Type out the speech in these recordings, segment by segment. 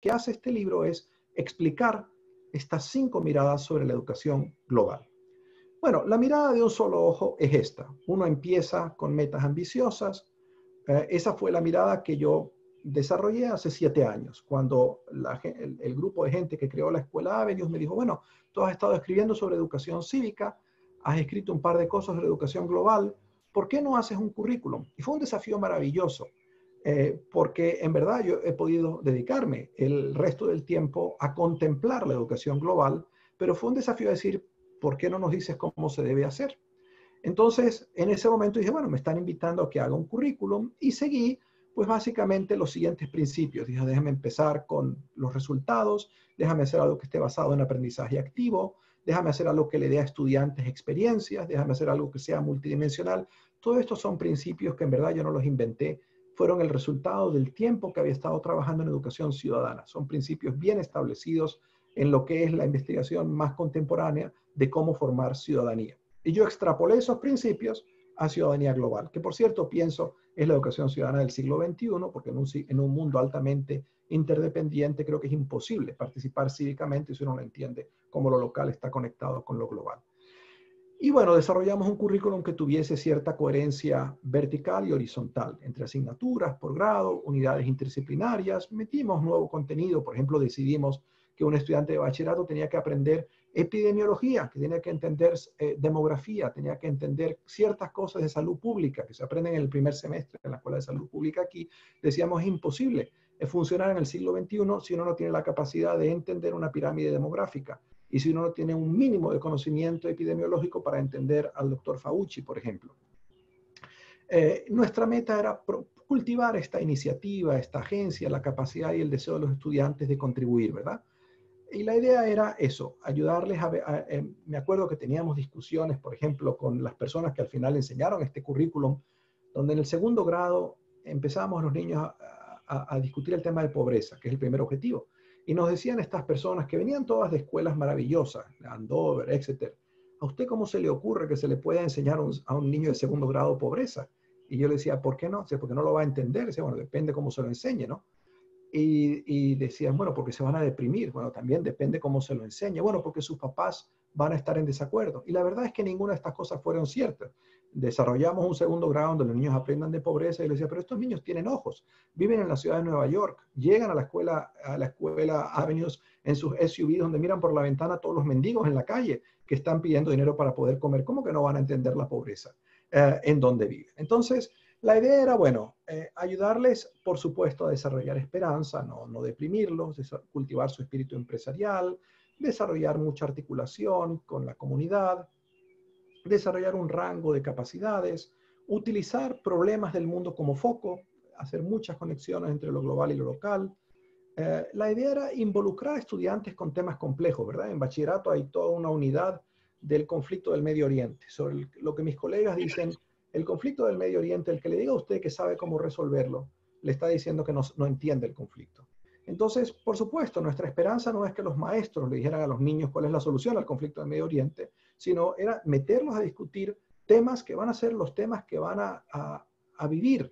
que hace este libro es explicar estas 5 miradas sobre la educación global. Bueno, la mirada de un solo ojo es esta. Uno empieza con metas ambiciosas. Esa fue la mirada que yo desarrollé hace 7 años, cuando el grupo de gente que creó la Escuela Avenues me dijo, bueno, tú has estado escribiendo sobre educación cívica, has escrito un par de cosas sobre educación global, ¿por qué no haces un currículum? Y fue un desafío maravilloso, porque en verdad yo he podido dedicarme el resto del tiempo a contemplar la educación global, pero fue un desafío decir, ¿por qué no nos dices cómo se debe hacer? Entonces, en ese momento dije, bueno, me están invitando a que haga un currículum y seguí, pues básicamente los siguientes principios. Dije, déjame empezar con los resultados, déjame hacer algo que esté basado en aprendizaje activo, déjame hacer algo que le dé a estudiantes experiencias, déjame hacer algo que sea multidimensional. Todos estos son principios que en verdad yo no los inventé, fueron el resultado del tiempo que había estado trabajando en educación ciudadana. Son principios bien establecidos en lo que es la investigación más contemporánea de cómo formar ciudadanía. Y yo extrapolé esos principios a ciudadanía global, que por cierto pienso es la educación ciudadana del siglo XXI, porque en un mundo altamente interdependiente creo que es imposible participar cívicamente si uno no entiende cómo lo local está conectado con lo global. Y bueno, desarrollamos un currículum que tuviese cierta coherencia vertical y horizontal entre asignaturas, por grado, unidades interdisciplinarias. Metimos nuevo contenido, por ejemplo, decidimos que un estudiante de bachillerato tenía que aprender epidemiología, que tenía que entender demografía, tenía que entender ciertas cosas de salud pública que se aprenden en el primer semestre en la Escuela de Salud Pública aquí. Decíamos, es imposible funcionar en el siglo XXI si uno no tiene la capacidad de entender una pirámide demográfica y si uno no tiene un mínimo de conocimiento epidemiológico para entender al doctor Fauci, por ejemplo. Nuestra meta era cultivar esta iniciativa, esta agencia, la capacidad y el deseo de los estudiantes de contribuir, ¿verdad? Y la idea era eso, ayudarles me acuerdo que teníamos discusiones, por ejemplo, con las personas que al final enseñaron este currículum, donde en el segundo grado empezamos los niños a discutir el tema de pobreza, que es el primer objetivo. Y nos decían estas personas que venían todas de escuelas maravillosas, de Andover, Exeter, ¿a usted cómo se le ocurre que se le pueda enseñar a un niño de segundo grado pobreza? Y yo le decía, ¿por qué no? O sea, porque no lo va a entender. Decía, bueno, depende cómo se lo enseñe, ¿no? Y decían, bueno, porque se van a deprimir. Bueno, también depende cómo se lo enseñe. Bueno, porque sus papás van a estar en desacuerdo. Y la verdad es que ninguna de estas cosas fueron ciertas. Desarrollamos un segundo grado donde los niños aprendan de pobreza y les decía, pero estos niños tienen ojos, viven en la ciudad de Nueva York, llegan a la escuela Avenues en sus SUV donde miran por la ventana a todos los mendigos en la calle que están pidiendo dinero para poder comer. ¿Cómo que no van a entender la pobreza en donde viven? Entonces, la idea era, bueno, ayudarles, por supuesto, a desarrollar esperanza, no deprimirlos, cultivar su espíritu empresarial, desarrollar mucha articulación con la comunidad, desarrollar un rango de capacidades, utilizar problemas del mundo como foco, hacer muchas conexiones entre lo global y lo local. La idea era involucrar a estudiantes con temas complejos, ¿verdad? En bachillerato hay toda una unidad del conflicto del Medio Oriente, sobre lo que mis colegas dicen, el conflicto del Medio Oriente, el que le diga a usted que sabe cómo resolverlo, le está diciendo que no entiende el conflicto. Entonces, por supuesto, nuestra esperanza no es que los maestros le dijeran a los niños cuál es la solución al conflicto del Medio Oriente, sino era meterlos a discutir temas que van a ser los temas que van a vivir,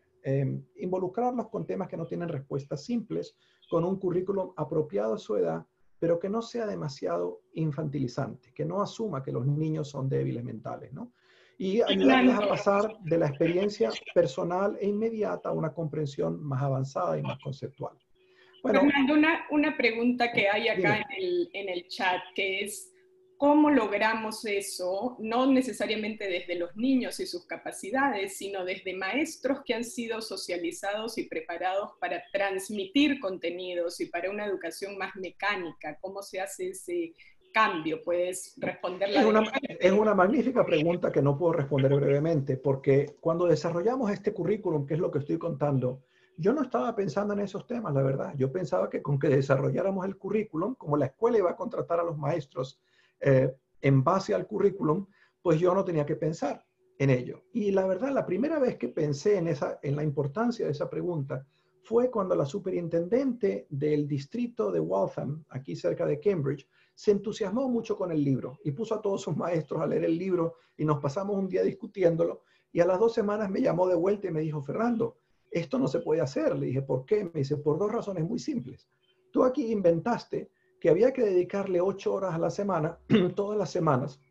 involucrarlos con temas que no tienen respuestas simples, con un currículum apropiado a su edad, pero que no sea demasiado infantilizante, que no asuma que los niños son débiles mentales, ¿no? Y ayudarles a pasar de la experiencia personal e inmediata a una comprensión más avanzada y más conceptual. Bueno, Fernando, una pregunta que hay acá en el chat, que es, ¿cómo logramos eso? No necesariamente desde los niños y sus capacidades, sino desde maestros que han sido socializados y preparados para transmitir contenidos y para una educación más mecánica. ¿Cómo se hace ese cambio? ¿Puedes responderla? Es una magnífica pregunta que no puedo responder brevemente, porque cuando desarrollamos este currículum, que es lo que estoy contando, yo no estaba pensando en esos temas, la verdad. Yo pensaba que con que desarrolláramos el currículum, como la escuela iba a contratar a los maestros en base al currículum, pues yo no tenía que pensar en ello. Y la verdad, la primera vez que pensé en la importancia de esa pregunta fue cuando la superintendente del distrito de Waltham, aquí cerca de Cambridge, se entusiasmó mucho con el libro y puso a todos sus maestros a leer el libro y nos pasamos un día discutiéndolo. Y a las 2 semanas me llamó de vuelta y me dijo, Fernando, esto no se puede hacer. Le dije, ¿por qué? Me dice, por 2 razones muy simples. Tú aquí inventaste que había que dedicarle 8 horas a la semana, todas las semanas,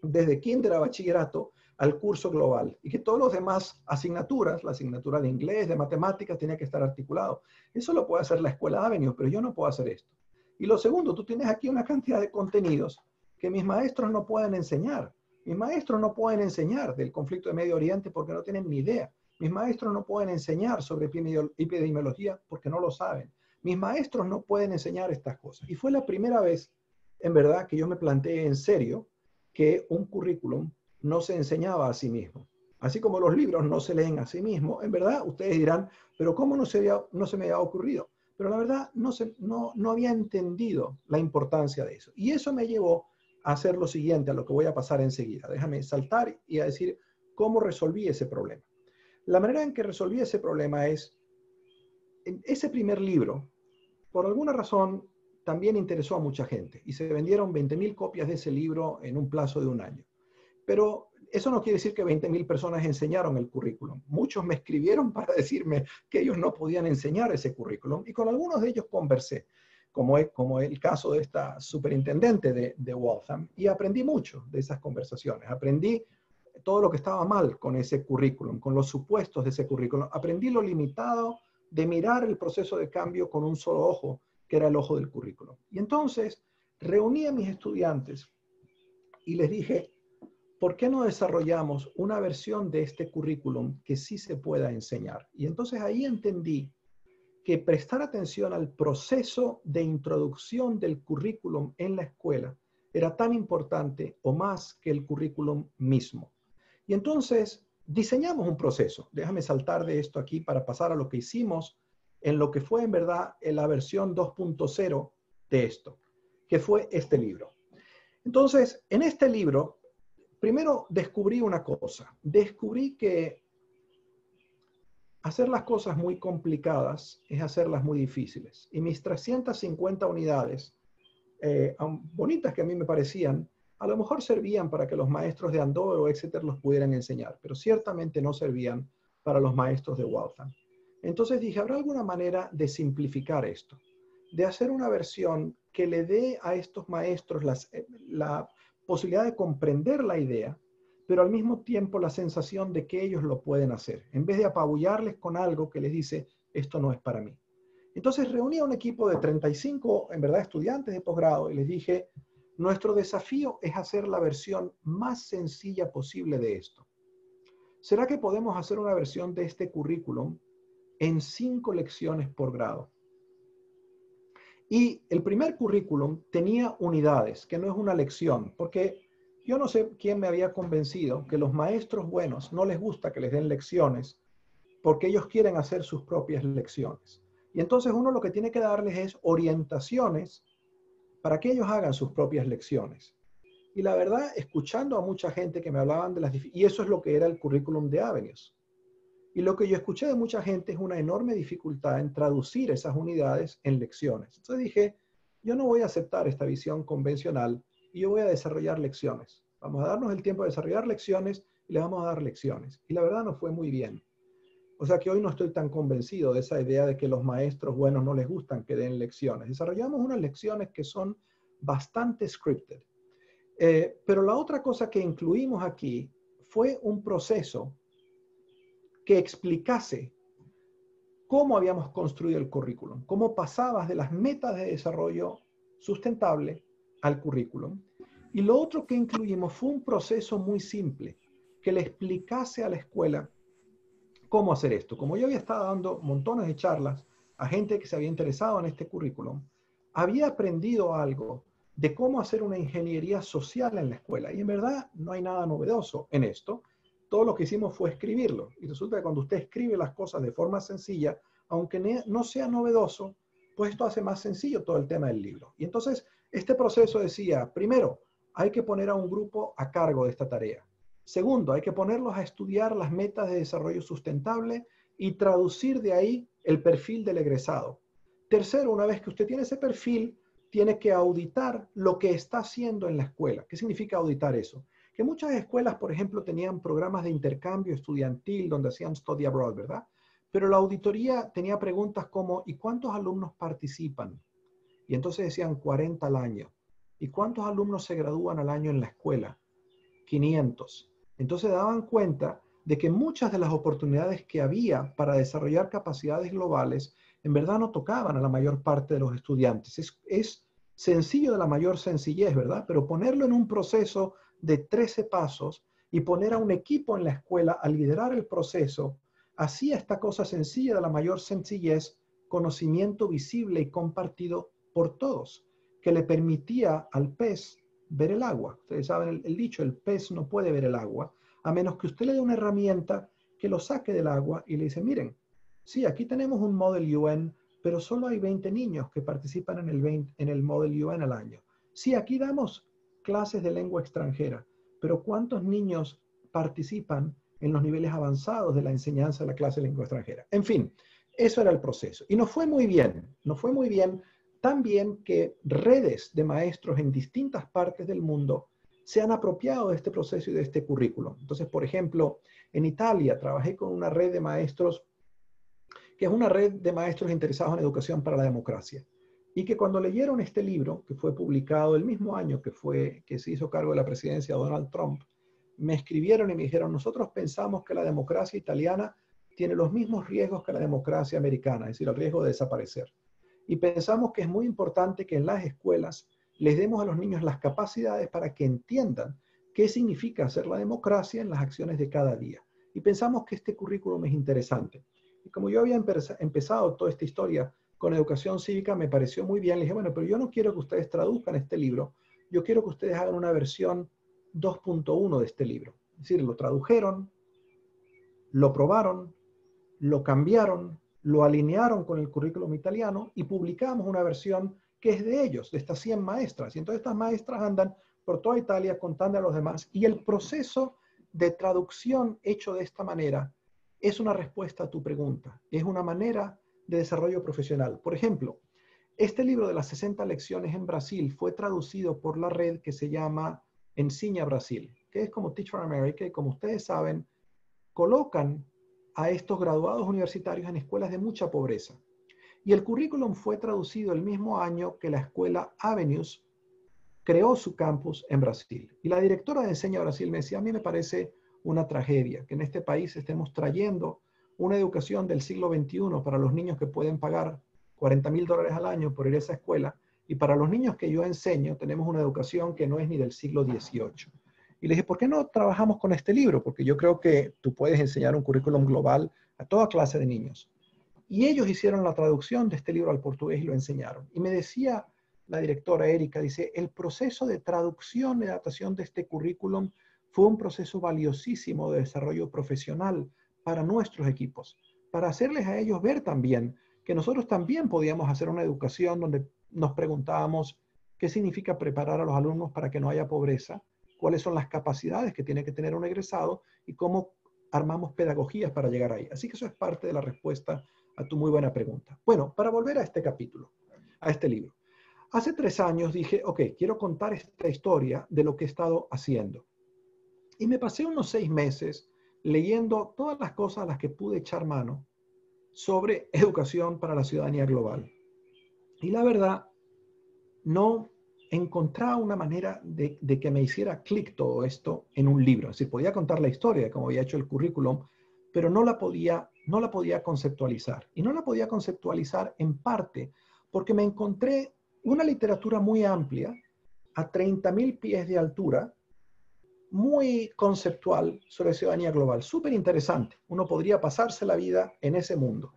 desde kinder a bachillerato, al curso global, y que todos los demás asignaturas, la asignatura de inglés, de matemáticas, tenía que estar articulado. Eso lo puede hacer la escuela Avenue, pero yo no puedo hacer esto. Y lo segundo, tú tienes aquí una cantidad de contenidos que mis maestros no pueden enseñar. Mis maestros no pueden enseñar del conflicto de Medio Oriente porque no tienen ni idea. Mis maestros no pueden enseñar sobre epidemiología porque no lo saben. Mis maestros no pueden enseñar estas cosas. Y fue la primera vez, en verdad, que yo me planteé en serio que un currículum no se enseñaba a sí mismo. Así como los libros no se leen a sí mismos, en verdad ustedes dirán, pero ¿cómo no se me había ocurrido? Pero la verdad no había entendido la importancia de eso. Y eso me llevó a hacer lo siguiente, a lo que voy a pasar enseguida. Déjame saltar y a decir cómo resolví ese problema. La manera en que resolví ese problema es, en ese primer libro, por alguna razón, también interesó a mucha gente y se vendieron 20.000 copias de ese libro en un plazo de un año. Pero eso no quiere decir que 20.000 personas enseñaron el currículum. Muchos me escribieron para decirme que ellos no podían enseñar ese currículum y con algunos de ellos conversé, como el caso de esta superintendente de Waltham, y aprendí mucho de esas conversaciones. Aprendí todo lo que estaba mal con ese currículum, con los supuestos de ese currículum. Aprendí lo limitado de mirar el proceso de cambio con un solo ojo, que era el ojo del currículum. Y entonces reuní a mis estudiantes y les dije, ¿por qué no desarrollamos una versión de este currículum que sí se pueda enseñar? Y entonces ahí entendí que prestar atención al proceso de introducción del currículum en la escuela era tan importante o más que el currículum mismo. Y entonces diseñamos un proceso. Déjame saltar de esto aquí para pasar a lo que hicimos en lo que fue en verdad en la versión 2.0 de esto, que fue este libro. Entonces, en este libro, primero descubrí una cosa. Descubrí que hacer las cosas muy complicadas es hacerlas muy difíciles. Y mis 350 unidades, bonitas que a mí me parecían, a lo mejor servían para que los maestros de Andover o Exeter los pudieran enseñar, pero ciertamente no servían para los maestros de Waltham. Entonces dije, ¿habrá alguna manera de simplificar esto? De hacer una versión que le dé a estos maestros la posibilidad de comprender la idea, pero al mismo tiempo la sensación de que ellos lo pueden hacer, en vez de apabullarles con algo que les dice, esto no es para mí. Entonces reuní a un equipo de 35, en verdad, estudiantes de posgrado y les dije, nuestro desafío es hacer la versión más sencilla posible de esto. ¿Será que podemos hacer una versión de este currículum en 5 lecciones por grado? Y el primer currículum tenía unidades, que no es una lección, porque yo no sé quién me había convencido que los maestros buenos no les gusta que les den lecciones porque ellos quieren hacer sus propias lecciones. Y entonces uno lo que tiene que darles es orientaciones para que ellos hagan sus propias lecciones. Y la verdad, escuchando a mucha gente que me hablaban de y eso es lo que era el currículum de Avenues. Y lo que yo escuché de mucha gente es una enorme dificultad en traducir esas unidades en lecciones. Entonces dije, yo no voy a aceptar esta visión convencional y yo voy a desarrollar lecciones. Vamos a darnos el tiempo de desarrollar lecciones y le vamos a dar lecciones. Y la verdad no fue muy bien. O sea que hoy no estoy tan convencido de esa idea de que los maestros buenos no les gustan que den lecciones. Desarrollamos unas lecciones que son bastante scripted. Pero la otra cosa que incluimos aquí fue un proceso que explicase cómo habíamos construido el currículum, cómo pasabas de las metas de desarrollo sustentable al currículum. Y lo otro que incluimos fue un proceso muy simple, que le explicase a la escuela cómo hacer esto. Como yo había estado dando montones de charlas a gente que se había interesado en este currículum, había aprendido algo de cómo hacer una ingeniería social en la escuela. Y en verdad no hay nada novedoso en esto. Todo lo que hicimos fue escribirlo. Y resulta que cuando usted escribe las cosas de forma sencilla, aunque no sea novedoso, pues esto hace más sencillo todo el tema del libro. Y entonces este proceso decía, primero, hay que poner a un grupo a cargo de esta tarea. Segundo, hay que ponerlos a estudiar las metas de desarrollo sustentable y traducir de ahí el perfil del egresado. Tercero, una vez que usted tiene ese perfil, tiene que auditar lo que está haciendo en la escuela. ¿Qué significa auditar eso? Que muchas escuelas, por ejemplo, tenían programas de intercambio estudiantil donde hacían study abroad, ¿verdad? Pero la auditoría tenía preguntas como, ¿y cuántos alumnos participan? Y entonces decían 40 al año. ¿Y cuántos alumnos se gradúan al año en la escuela? 500. Entonces daban cuenta de que muchas de las oportunidades que había para desarrollar capacidades globales en verdad no tocaban a la mayor parte de los estudiantes. Es sencillo de la mayor sencillez, ¿verdad? Pero ponerlo en un proceso de 13 pasos y poner a un equipo en la escuela a liderar el proceso, hacía esta cosa sencilla de la mayor sencillez, conocimiento visible y compartido por todos, que le permitía al pez ver el agua. Ustedes saben el dicho, el pez no puede ver el agua, a menos que usted le dé una herramienta que lo saque del agua y le dice, miren, sí, aquí tenemos un Model UN, pero solo hay 20 niños que participan en el Model UN al año. Sí, aquí damos clases de lengua extranjera, pero ¿cuántos niños participan en los niveles avanzados de la enseñanza de la clase de lengua extranjera? En fin, eso era el proceso. Y nos fue muy bien, tan bien que redes de maestros en distintas partes del mundo se han apropiado de este proceso y de este currículo. Entonces, por ejemplo, en Italia trabajé con una red de maestros, que es una red de maestros interesados en educación para la democracia. Y que cuando leyeron este libro, que fue publicado el mismo año que se hizo cargo de la presidencia de Donald Trump, me escribieron y me dijeron, nosotros pensamos que la democracia italiana tiene los mismos riesgos que la democracia americana, es decir, el riesgo de desaparecer. Y pensamos que es muy importante que en las escuelas les demos a los niños las capacidades para que entiendan qué significa hacer la democracia en las acciones de cada día. Y pensamos que este currículum es interesante. Y como yo había empezado toda esta historia con educación cívica, me pareció muy bien. Le dije, bueno, pero yo no quiero que ustedes traduzcan este libro, yo quiero que ustedes hagan una versión 2.1 de este libro. Es decir, lo tradujeron, lo probaron, lo cambiaron, lo alinearon con el currículum italiano y publicamos una versión que es de ellos, de estas 100 maestras. Y entonces estas maestras andan por toda Italia contando a los demás. Y el proceso de traducción hecho de esta manera es una respuesta a tu pregunta. Es una manera de desarrollo profesional. Por ejemplo, este libro de las 60 lecciones en Brasil fue traducido por la red que se llama Enseña Brasil, que es como Teach for America, y como ustedes saben, colocan a estos graduados universitarios en escuelas de mucha pobreza. Y el currículum fue traducido el mismo año que la escuela Avenues creó su campus en Brasil. Y la directora de Enseña Brasil me decía, a mí me parece una tragedia que en este país estemos trayendo una educación del siglo XXI para los niños que pueden pagar $40,000 al año por ir a esa escuela, y para los niños que yo enseño tenemos una educación que no es ni del siglo XVIII. Y le dije, ¿por qué no trabajamos con este libro? Porque yo creo que tú puedes enseñar un currículum global a toda clase de niños. Y ellos hicieron la traducción de este libro al portugués y lo enseñaron. Y me decía la directora Erika, dice, el proceso de traducción y adaptación de este currículum fue un proceso valiosísimo de desarrollo profesional para nuestros equipos, para hacerles a ellos ver también que nosotros también podíamos hacer una educación donde nos preguntábamos qué significa preparar a los alumnos para que no haya pobreza, cuáles son las capacidades que tiene que tener un egresado y cómo armamos pedagogías para llegar ahí. Así que eso es parte de la respuesta a tu muy buena pregunta. Bueno, para volver a este capítulo, a este libro. Hace 3 años dije, ok, quiero contar esta historia de lo que he estado haciendo. Y me pasé unos 6 meses leyendo todas las cosas a las que pude echar mano sobre educación para la ciudadanía global. Y la verdad, no encontraba una manera de que me hiciera clic todo esto en un libro. Es decir, podía contar la historia, como había hecho el currículum, pero no la podía conceptualizar. Y no la podía conceptualizar en parte porque me encontré una literatura muy amplia, a 30,000 pies de altura, muy conceptual sobre ciudadanía global, súper interesante. Uno podría pasarse la vida en ese mundo.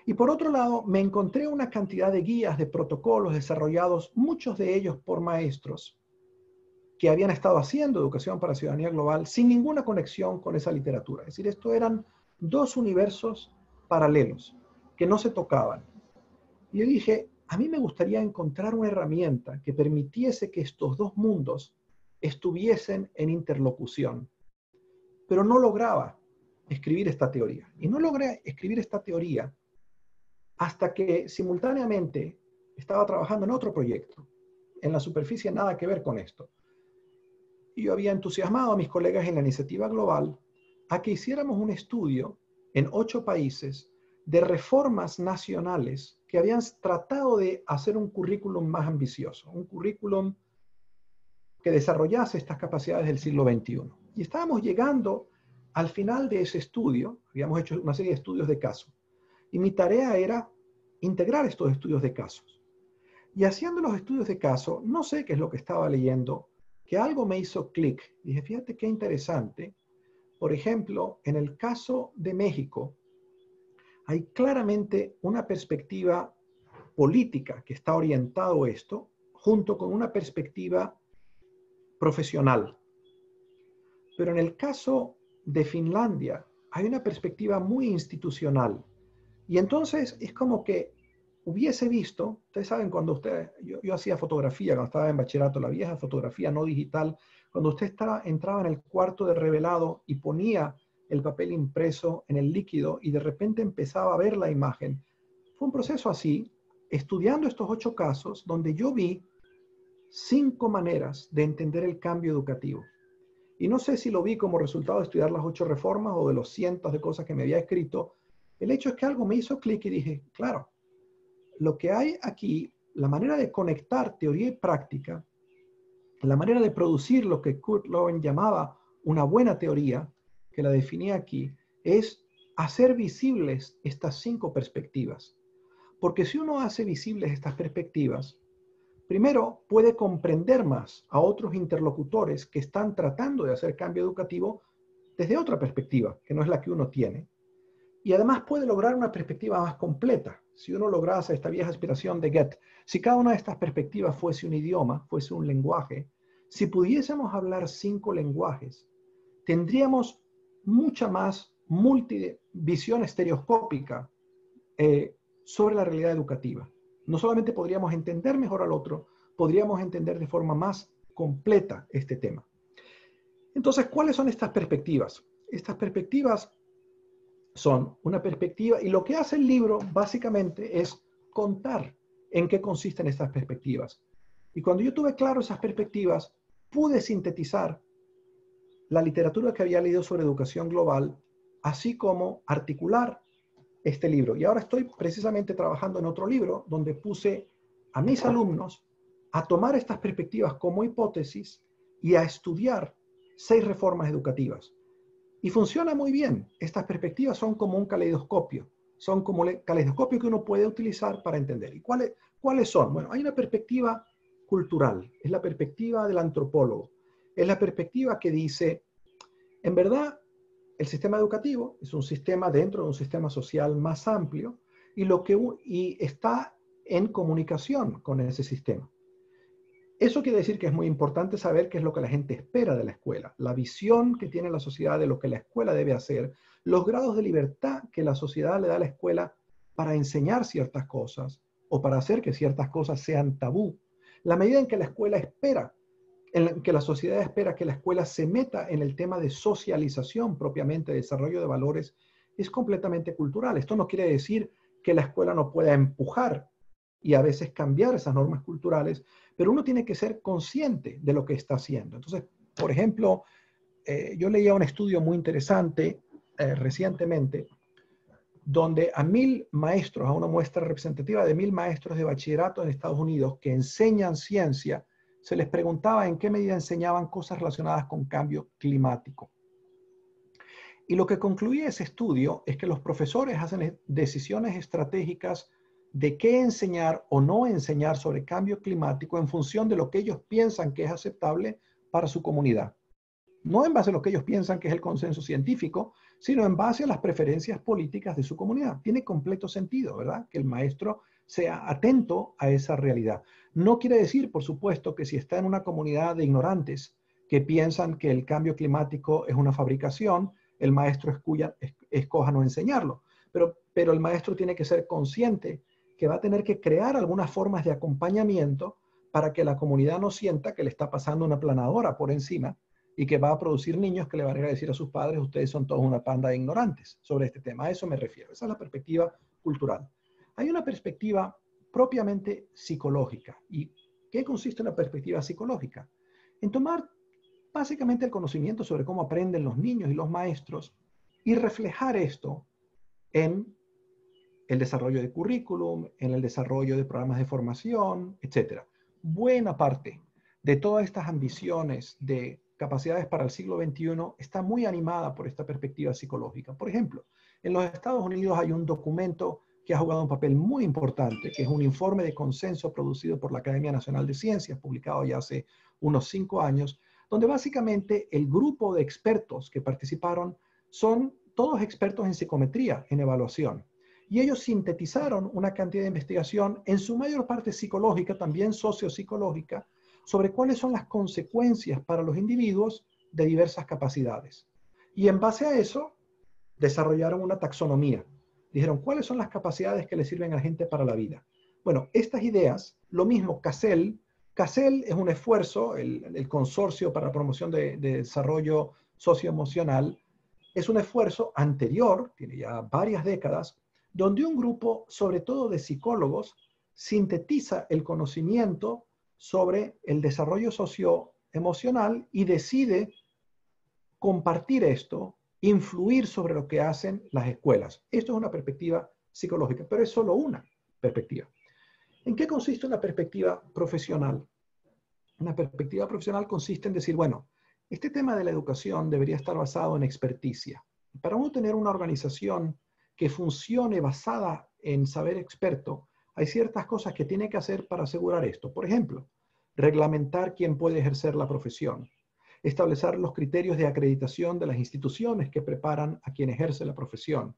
Y por otro lado, me encontré una cantidad de guías, de protocolos desarrollados, muchos de ellos por maestros que habían estado haciendo educación para ciudadanía global sin ninguna conexión con esa literatura. Es decir, esto eran 2 universos paralelos que no se tocaban. Y yo dije, a mí me gustaría encontrar una herramienta que permitiese que estos 2 mundos estuviesen en interlocución. Pero no lograba escribir esta teoría. Y no logré escribir esta teoría hasta que simultáneamente estaba trabajando en otro proyecto, en la superficie nada que ver con esto. Y yo había entusiasmado a mis colegas en la iniciativa global a que hiciéramos un estudio en 8 países de reformas nacionales que habían tratado de hacer un currículum más ambicioso, un currículum que desarrollase estas capacidades del siglo XXI. Y estábamos llegando al final de ese estudio, habíamos hecho una serie de estudios de caso, y mi tarea era integrar estos estudios de casos. Y haciendo los estudios de caso, no sé qué es lo que estaba leyendo, que algo me hizo clic. Dije, fíjate qué interesante. Por ejemplo, en el caso de México, hay claramente una perspectiva política que está orientado a esto, junto con una perspectiva profesional. Pero en el caso de Finlandia, hay una perspectiva muy institucional. Y entonces es como que hubiese visto, ustedes saben, cuando yo hacía fotografía, cuando estaba en bachillerato, la vieja fotografía no digital, cuando usted entraba en el cuarto de revelado y ponía el papel impreso en el líquido y de repente empezaba a ver la imagen. Fue un proceso así, estudiando estos 8 casos, donde yo vi 5 maneras de entender el cambio educativo. Y no sé si lo vi como resultado de estudiar las 8 reformas o de los cientos de cosas que me había escrito. El hecho es que algo me hizo clic y dije, claro, lo que hay aquí, la manera de conectar teoría y práctica, la manera de producir lo que Kurt Lewin llamaba una buena teoría, que la definía aquí, es hacer visibles estas 5 perspectivas. Porque si uno hace visibles estas perspectivas, primero puede comprender más a otros interlocutores que están tratando de hacer cambio educativo desde otra perspectiva, que no es la que uno tiene. Y además puede lograr una perspectiva más completa. Si uno lograse esta vieja aspiración de Goethe, si cada una de estas perspectivas fuese un idioma, fuese un lenguaje, si pudiésemos hablar 5 lenguajes, tendríamos mucha más multivisión estereoscópica sobre la realidad educativa. No solamente podríamos entender mejor al otro, podríamos entender de forma más completa este tema. Entonces, ¿cuáles son estas perspectivas? Estas perspectivas son una perspectiva, y lo que hace el libro básicamente es contar en qué consisten estas perspectivas. Y cuando yo tuve claro esas perspectivas, pude sintetizar la literatura que había leído sobre educación global, así como articular este libro. Y ahora estoy precisamente trabajando en otro libro donde puse a mis alumnos a tomar estas perspectivas como hipótesis y a estudiar 6 reformas educativas. Y funciona muy bien. Estas perspectivas son como un caleidoscopio. Son como el caleidoscopio que uno puede utilizar para entender. ¿Y cuáles son? Bueno, hay una perspectiva cultural. Es la perspectiva del antropólogo. Es la perspectiva que dice, en verdad, el sistema educativo es un sistema dentro de un sistema social más amplio y está en comunicación con ese sistema. Eso quiere decir que es muy importante saber qué es lo que la gente espera de la escuela, la visión que tiene la sociedad de lo que la escuela debe hacer, los grados de libertad que la sociedad le da a la escuela para enseñar ciertas cosas o para hacer que ciertas cosas sean tabú. La medida en que la escuela espera, en que la sociedad espera que la escuela se meta en el tema de socialización propiamente, desarrollo de valores, es completamente cultural. Esto no quiere decir que la escuela no pueda empujar y a veces cambiar esas normas culturales, pero uno tiene que ser consciente de lo que está haciendo. Entonces, por ejemplo, yo leía un estudio muy interesante recientemente, donde a 1000 maestros, a una muestra representativa de 1000 maestros de bachillerato en Estados Unidos que enseñan ciencia, se les preguntaba en qué medida enseñaban cosas relacionadas con cambio climático. Y lo que concluía ese estudio es que los profesores hacen decisiones estratégicas de qué enseñar o no enseñar sobre cambio climático en función de lo que ellos piensan que es aceptable para su comunidad. No en base a lo que ellos piensan que es el consenso científico, sino en base a las preferencias políticas de su comunidad. Tiene completo sentido, ¿verdad? Que el maestro sea atento a esa realidad. No quiere decir, por supuesto, que si está en una comunidad de ignorantes que piensan que el cambio climático es una fabricación, el maestro escoja no enseñarlo. Pero el maestro tiene que ser consciente que va a tener que crear algunas formas de acompañamiento para que la comunidad no sienta que le está pasando una planadora por encima y que va a producir niños que le van a ir a decir a sus padres, ustedes son todos una panda de ignorantes sobre este tema. A eso me refiero. Esa es la perspectiva cultural. Hay una perspectiva propiamente psicológica. ¿Y qué consiste en la perspectiva psicológica? En tomar básicamente el conocimiento sobre cómo aprenden los niños y los maestros y reflejar esto en el desarrollo de currículum, en el desarrollo de programas de formación, etcétera. Buena parte de todas estas ambiciones de capacidades para el siglo XXI está muy animada por esta perspectiva psicológica. Por ejemplo, en los Estados Unidos hay un documento que ha jugado un papel muy importante, que es un informe de consenso producido por la Academia Nacional de Ciencias, publicado ya hace unos 5 años, donde básicamente el grupo de expertos que participaron son todos expertos en psicometría, en evaluación. Y ellos sintetizaron una cantidad de investigación, en su mayor parte psicológica, también sociopsicológica, sobre cuáles son las consecuencias para los individuos de diversas capacidades. Y en base a eso, desarrollaron una taxonomía. Dijeron, ¿cuáles son las capacidades que le sirven a la gente para la vida? Bueno, estas ideas, lo mismo CASEL. CASEL es un esfuerzo, el Consorcio para la Promoción de Desarrollo Socioemocional, es un esfuerzo anterior, tiene ya varias décadas, donde un grupo, sobre todo de psicólogos, sintetiza el conocimiento sobre el desarrollo socioemocional y decide compartir esto, influir sobre lo que hacen las escuelas. Esto es una perspectiva psicológica, pero es solo una perspectiva. ¿En qué consiste una perspectiva profesional? Una perspectiva profesional consiste en decir, bueno, este tema de la educación debería estar basado en experticia. Para uno tener una organización que funcione basada en saber experto, hay ciertas cosas que tiene que hacer para asegurar esto. Por ejemplo, reglamentar quién puede ejercer la profesión, establecer los criterios de acreditación de las instituciones que preparan a quien ejerce la profesión,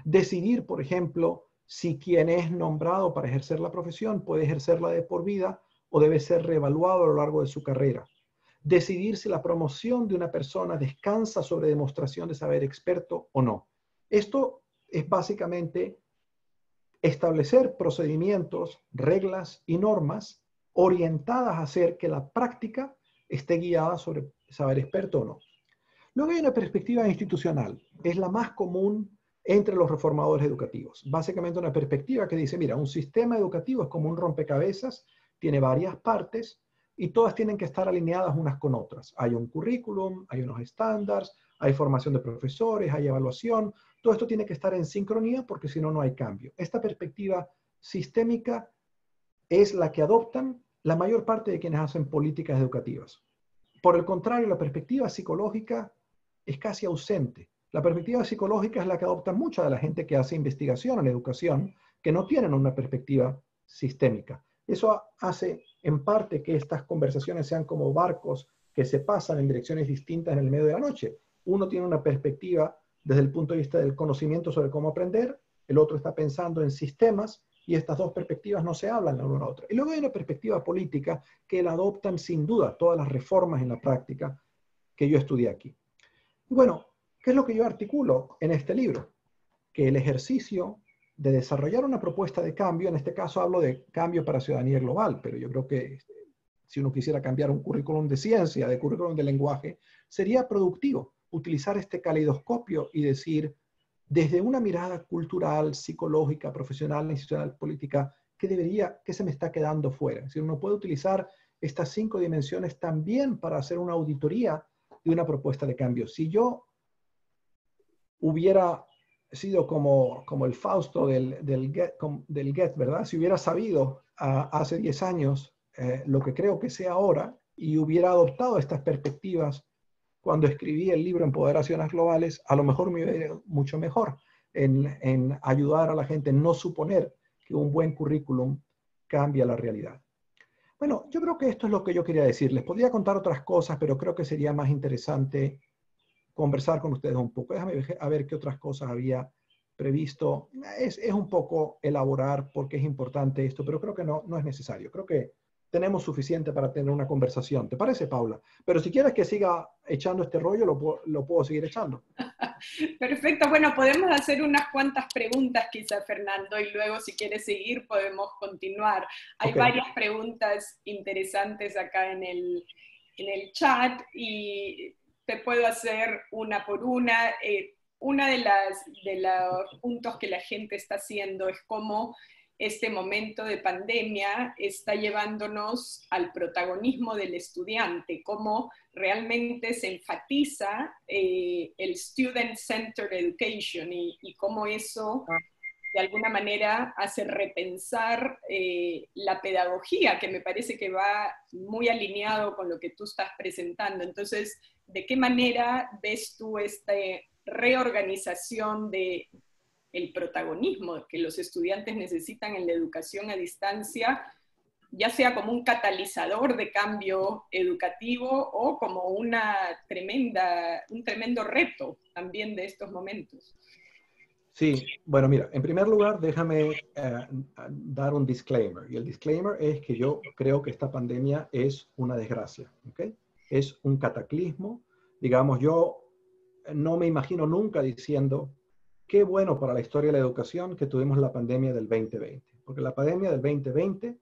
decidir, por ejemplo, si quien es nombrado para ejercer la profesión puede ejercerla de por vida o debe ser reevaluado a lo largo de su carrera. Decidir si la promoción de una persona descansa sobre demostración de saber experto o no. Esto es básicamente establecer procedimientos, reglas y normas orientadas a hacer que la práctica esté guiada sobre saber experto o no. Luego hay una perspectiva institucional. Es la más común entre los reformadores educativos. Básicamente una perspectiva que dice, mira, un sistema educativo es como un rompecabezas, tiene varias partes y todas tienen que estar alineadas unas con otras. Hay un currículum, hay unos estándares, hay formación de profesores, hay evaluación. Todo esto tiene que estar en sincronía porque si no, no hay cambio. Esta perspectiva sistémica es la que adoptan la mayor parte de quienes hacen políticas educativas. Por el contrario, la perspectiva psicológica es casi ausente. La perspectiva psicológica es la que adopta mucha de la gente que hace investigación en educación, que no tienen una perspectiva sistémica. Eso hace en parte que estas conversaciones sean como barcos que se pasan en direcciones distintas en el medio de la noche. Uno tiene una perspectiva desde el punto de vista del conocimiento sobre cómo aprender, el otro está pensando en sistemas, y estas dos perspectivas no se hablan la una a la otra. Y luego hay una perspectiva política que la adoptan sin duda todas las reformas en la práctica que yo estudié aquí. Y bueno, ¿qué es lo que yo articulo en este libro? Que el ejercicio de desarrollar una propuesta de cambio, en este caso hablo de cambio para ciudadanía global, pero yo creo que si uno quisiera cambiar un currículum de ciencia, de currículum de lenguaje, sería productivo utilizar este caleidoscopio y decir, desde una mirada cultural, psicológica, profesional, institucional, política, ¿qué se me está quedando fuera? Es decir, uno puede utilizar estas 5 dimensiones también para hacer una auditoría de una propuesta de cambio. Si yo hubiera sido como el Fausto del Goethe, ¿verdad? Si hubiera sabido hace 10 años lo que creo que sé ahora y hubiera adoptado estas perspectivas cuando escribí el libro Empoderaciones Globales, a lo mejor me iba a ir mucho mejor en ayudar a la gente, en no suponer que un buen currículum cambia la realidad. Bueno, yo creo que esto es lo que yo quería decir. Les podría contar otras cosas, pero creo que sería más interesante conversar con ustedes un poco. Déjame ver a ver qué otras cosas había previsto. Es un poco elaborar porque es importante esto, pero creo que no es necesario. Creo que tenemos suficiente para tener una conversación. ¿Te parece, Paula? Pero si quieres que siga echando este rollo, lo puedo seguir echando. Perfecto. Bueno, podemos hacer unas cuantas preguntas quizá, Fernando, y luego si quieres seguir podemos continuar. Hay Okay. varias preguntas interesantes acá en el chat y te puedo hacer una por una. Una de los puntos que la gente está haciendo es cómo este momento de pandemia está llevándonos al protagonismo del estudiante, cómo realmente se enfatiza el Student-Centered Education y cómo eso de alguna manera hace repensar la pedagogía, que me parece que va muy alineado con lo que tú estás presentando. Entonces, ¿de qué manera ves tú esta reorganización de el protagonismo que los estudiantes necesitan en la educación a distancia, ya sea como un catalizador de cambio educativo o como un tremendo reto también de estos momentos? Sí, bueno, mira, en primer lugar, déjame dar un disclaimer. Y el disclaimer es que yo creo que esta pandemia es una desgracia, ¿ok? Es un cataclismo. Digamos, yo no me imagino nunca diciendo qué bueno para la historia de la educación que tuvimos la pandemia del 2020. Porque la pandemia del 2020,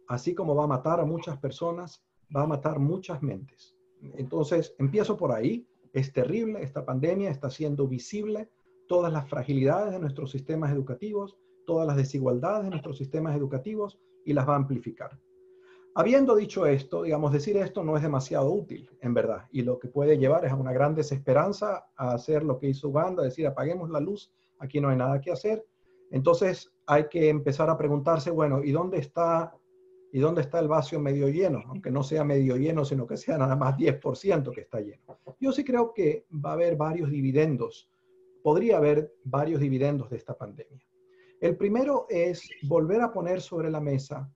así como va a matar a muchas personas, va a matar muchas mentes. Entonces, empiezo por ahí. Es terrible, esta pandemia está siendo visible todas las fragilidades de nuestros sistemas educativos, todas las desigualdades de nuestros sistemas educativos y las va a amplificar. Habiendo dicho esto, digamos, decir esto no es demasiado útil, en verdad, y lo que puede llevar es a una gran desesperanza a hacer lo que hizo Uganda, decir apaguemos la luz, aquí no hay nada que hacer. Entonces hay que empezar a preguntarse, bueno, ¿y dónde está el vaso medio lleno? Aunque no sea medio lleno, sino que sea nada más 10% que está lleno. Yo sí creo que va a haber varios dividendos. Podría haber varios dividendos de esta pandemia. El primero es volver a poner sobre la mesa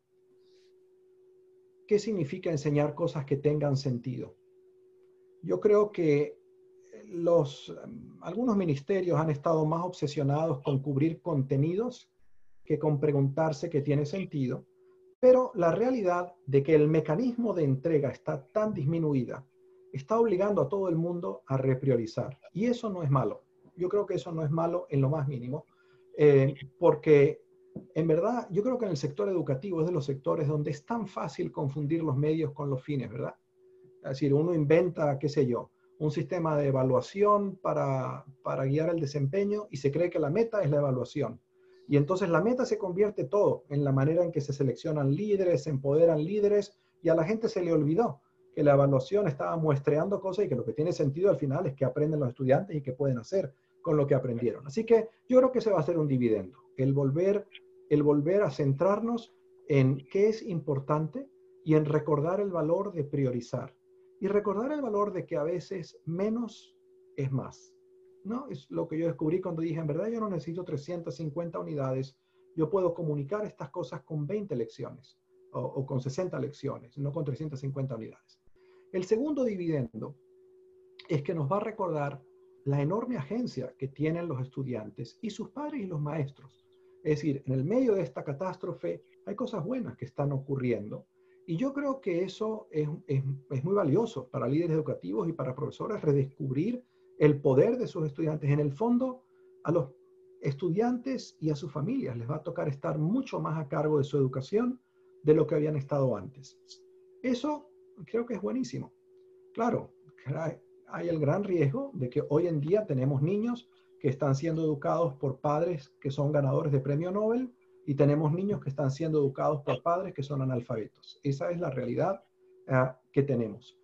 qué significa enseñar cosas que tengan sentido. Yo creo que algunos ministerios han estado más obsesionados con cubrir contenidos que con preguntarse qué tiene sentido, pero la realidad de que el mecanismo de entrega está tan disminuida está obligando a todo el mundo a repriorizar. Y eso no es malo. Yo creo que eso no es malo en lo más mínimo, porque en verdad yo creo que en el sector educativo es de los sectores donde es tan fácil confundir los medios con los fines, ¿verdad? Es decir, uno inventa, qué sé yo, un sistema de evaluación para guiar el desempeño y se cree que la meta es la evaluación. Y entonces la meta se convierte todo en la manera en que se seleccionan líderes, se empoderan líderes, y a la gente se le olvidó que la evaluación estaba muestreando cosas y que lo que tiene sentido al final es que aprenden los estudiantes y qué pueden hacer con lo que aprendieron. Así que yo creo que ese va a ser un dividendo, el volver a centrarnos en qué es importante y en recordar el valor de priorizar. Y recordar el valor de que a veces menos es más, ¿no? Es lo que yo descubrí cuando dije, en verdad yo no necesito 350 unidades, yo puedo comunicar estas cosas con 20 lecciones o con 60 lecciones, no con 350 unidades. El segundo dividendo es que nos va a recordar la enorme agencia que tienen los estudiantes y sus padres y los maestros. Es decir, en el medio de esta catástrofe hay cosas buenas que están ocurriendo. Y yo creo que eso es muy valioso para líderes educativos y para profesores, redescubrir el poder de sus estudiantes. En el fondo, a los estudiantes y a sus familias les va a tocar estar mucho más a cargo de su educación de lo que habían estado antes. Eso creo que es buenísimo. Claro, hay el gran riesgo de que hoy en día tenemos niños que están siendo educados por padres que son ganadores de premio Nobel, y tenemos niños que están siendo educados por padres que son analfabetos. Esa es la realidad que tenemos.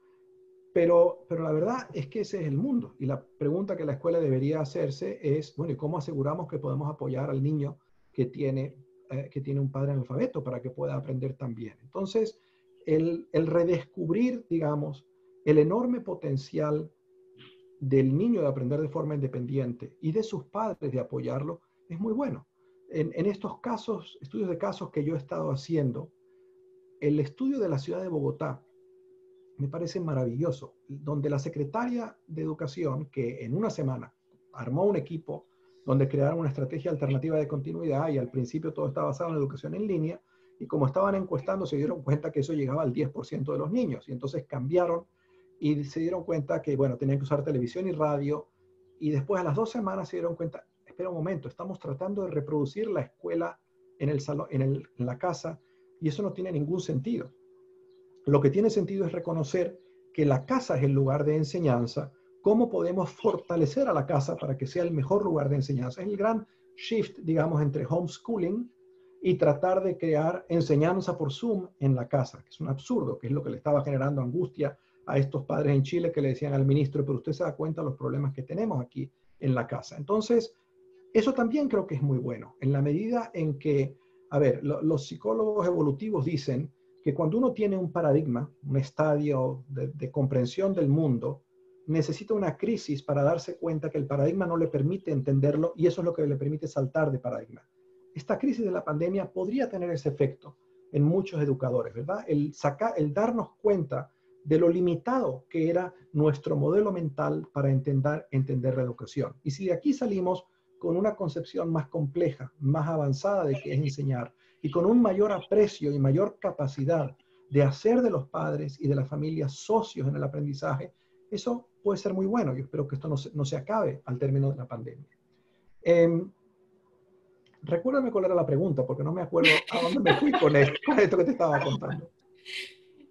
Pero la verdad es que ese es el mundo. Y la pregunta que la escuela debería hacerse es, bueno, ¿y cómo aseguramos que podemos apoyar al niño que tiene un padre analfabeto para que pueda aprender también? Entonces, el redescubrir, digamos, el enorme potencial del niño de aprender de forma independiente y de sus padres de apoyarlo es muy bueno. En estos casos, estudios de casos que yo he estado haciendo, el estudio de la ciudad de Bogotá me parece maravilloso, donde la secretaria de Educación, que en una semana armó un equipo donde crearon una estrategia alternativa de continuidad, y al principio todo estaba basado en educación en línea, y como estaban encuestando se dieron cuenta que eso llegaba al 10% de los niños, y entonces cambiaron y se dieron cuenta que, bueno, tenían que usar televisión y radio, y después a las 2 semanas se dieron cuenta, espera un momento, estamos tratando de reproducir la escuela en el salón, en la casa, y eso no tiene ningún sentido. Lo que tiene sentido es reconocer que la casa es el lugar de enseñanza, cómo podemos fortalecer a la casa para que sea el mejor lugar de enseñanza. Es el gran shift, digamos, entre homeschooling y tratar de crear enseñanza por Zoom en la casa, que es un absurdo, que es lo que le estaba generando angustia a estos padres en Chile que le decían al ministro, pero usted se da cuenta de los problemas que tenemos aquí en la casa. Entonces, Eso también creo que es muy bueno, en la medida en que, a ver, los psicólogos evolutivos dicen que cuando uno tiene un paradigma, un estadio de comprensión del mundo, necesita una crisis para darse cuenta que el paradigma no le permite entenderlo y eso es lo que le permite saltar de paradigma. Esta crisis de la pandemia podría tener ese efecto en muchos educadores, ¿verdad? El darnos cuenta de lo limitado que era nuestro modelo mental para entender la educación. Y si de aquí salimos con una concepción más compleja, más avanzada de qué es enseñar, y con un mayor aprecio y mayor capacidad de hacer de los padres y de las familias socios en el aprendizaje, eso puede ser muy bueno. Yo espero que esto no se acabe al término de la pandemia. Recuérdame cuál era la pregunta, porque no me acuerdo a dónde me fui con esto que te estaba contando.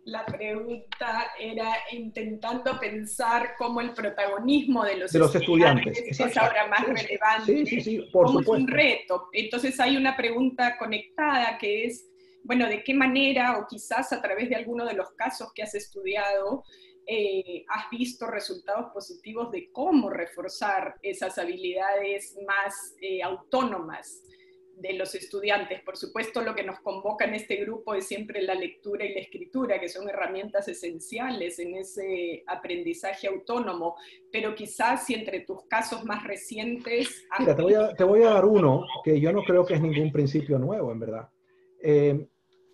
La pregunta era intentando pensar cómo el protagonismo de los estudiantes es ahora más relevante. Sí, por supuesto. Es un reto. Entonces hay una pregunta conectada que es, bueno, ¿de qué manera o quizás a través de alguno de los casos que has estudiado has visto resultados positivos de cómo reforzar esas habilidades más autónomas de los estudiantes? Por supuesto, lo que nos convoca en este grupo es siempre la lectura y la escritura, que son herramientas esenciales en ese aprendizaje autónomo, pero quizás si entre tus casos más recientes... Mira, te voy a dar uno que yo no creo que es ningún principio nuevo, en verdad.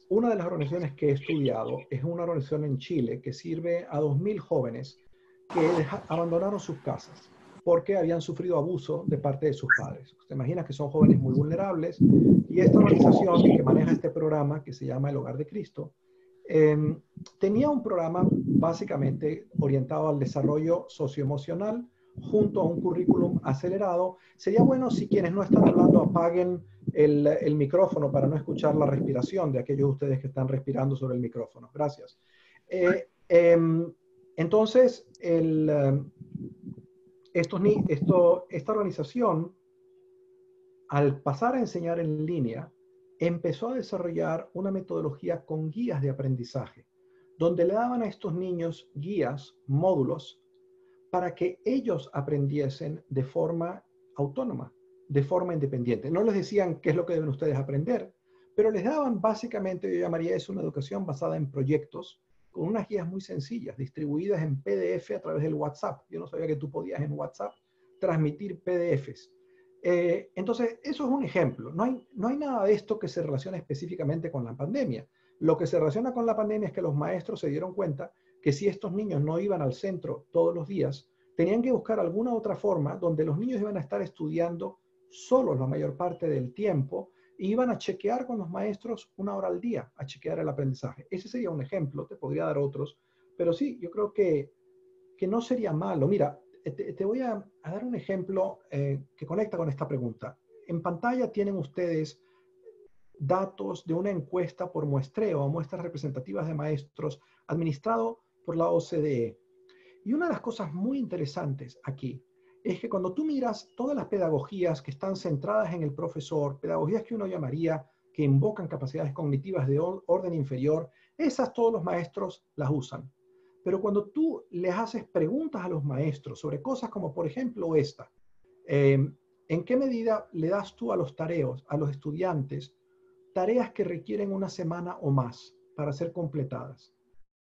Una de las organizaciones que he estudiado es una organización en Chile que sirve a 2.000 jóvenes que abandonaron sus casas porque habían sufrido abuso de parte de sus padres. Usted imagina que son jóvenes muy vulnerables y esta organización que maneja este programa, que se llama El Hogar de Cristo, tenía un programa básicamente orientado al desarrollo socioemocional junto a un currículum acelerado. Sería bueno si quienes no están hablando apaguen el micrófono para no escuchar la respiración de aquellos de ustedes que están respirando sobre el micrófono. Gracias. Entonces, esta organización, al pasar a enseñar en línea, empezó a desarrollar una metodología con guías de aprendizaje, donde le daban a estos niños guías, módulos, para que ellos aprendiesen de forma autónoma, de forma independiente. No les decían qué es lo que deben ustedes aprender, pero les daban básicamente, yo llamaría eso una educación basada en proyectos, con unas guías muy sencillas, distribuidas en PDF a través del WhatsApp. Yo no sabía que tú podías en WhatsApp transmitir PDFs. Entonces, eso es un ejemplo. No hay nada de esto que se relacione específicamente con la pandemia. Lo que se relaciona con la pandemia es que los maestros se dieron cuenta que si estos niños no iban al centro todos los días, tenían que buscar alguna otra forma donde los niños iban a estar estudiando solos la mayor parte del tiempo y iban a chequear con los maestros 1 hora al día, a chequear el aprendizaje. Ese sería un ejemplo, te podría dar otros, pero sí, yo creo que no sería malo. Mira, te voy a dar un ejemplo que conecta con esta pregunta. En pantalla tienen ustedes datos de una encuesta por muestreo, muestras representativas de maestros, administrado por la OCDE. Y una de las cosas muy interesantes aquí es que cuando tú miras todas las pedagogías que están centradas en el profesor, pedagogías que uno llamaría que invocan capacidades cognitivas de orden inferior, esas todos los maestros las usan. Pero cuando tú les haces preguntas a los maestros sobre cosas como, por ejemplo, esta, ¿en qué medida le das tú a los estudiantes, tareas que requieren una semana o más para ser completadas?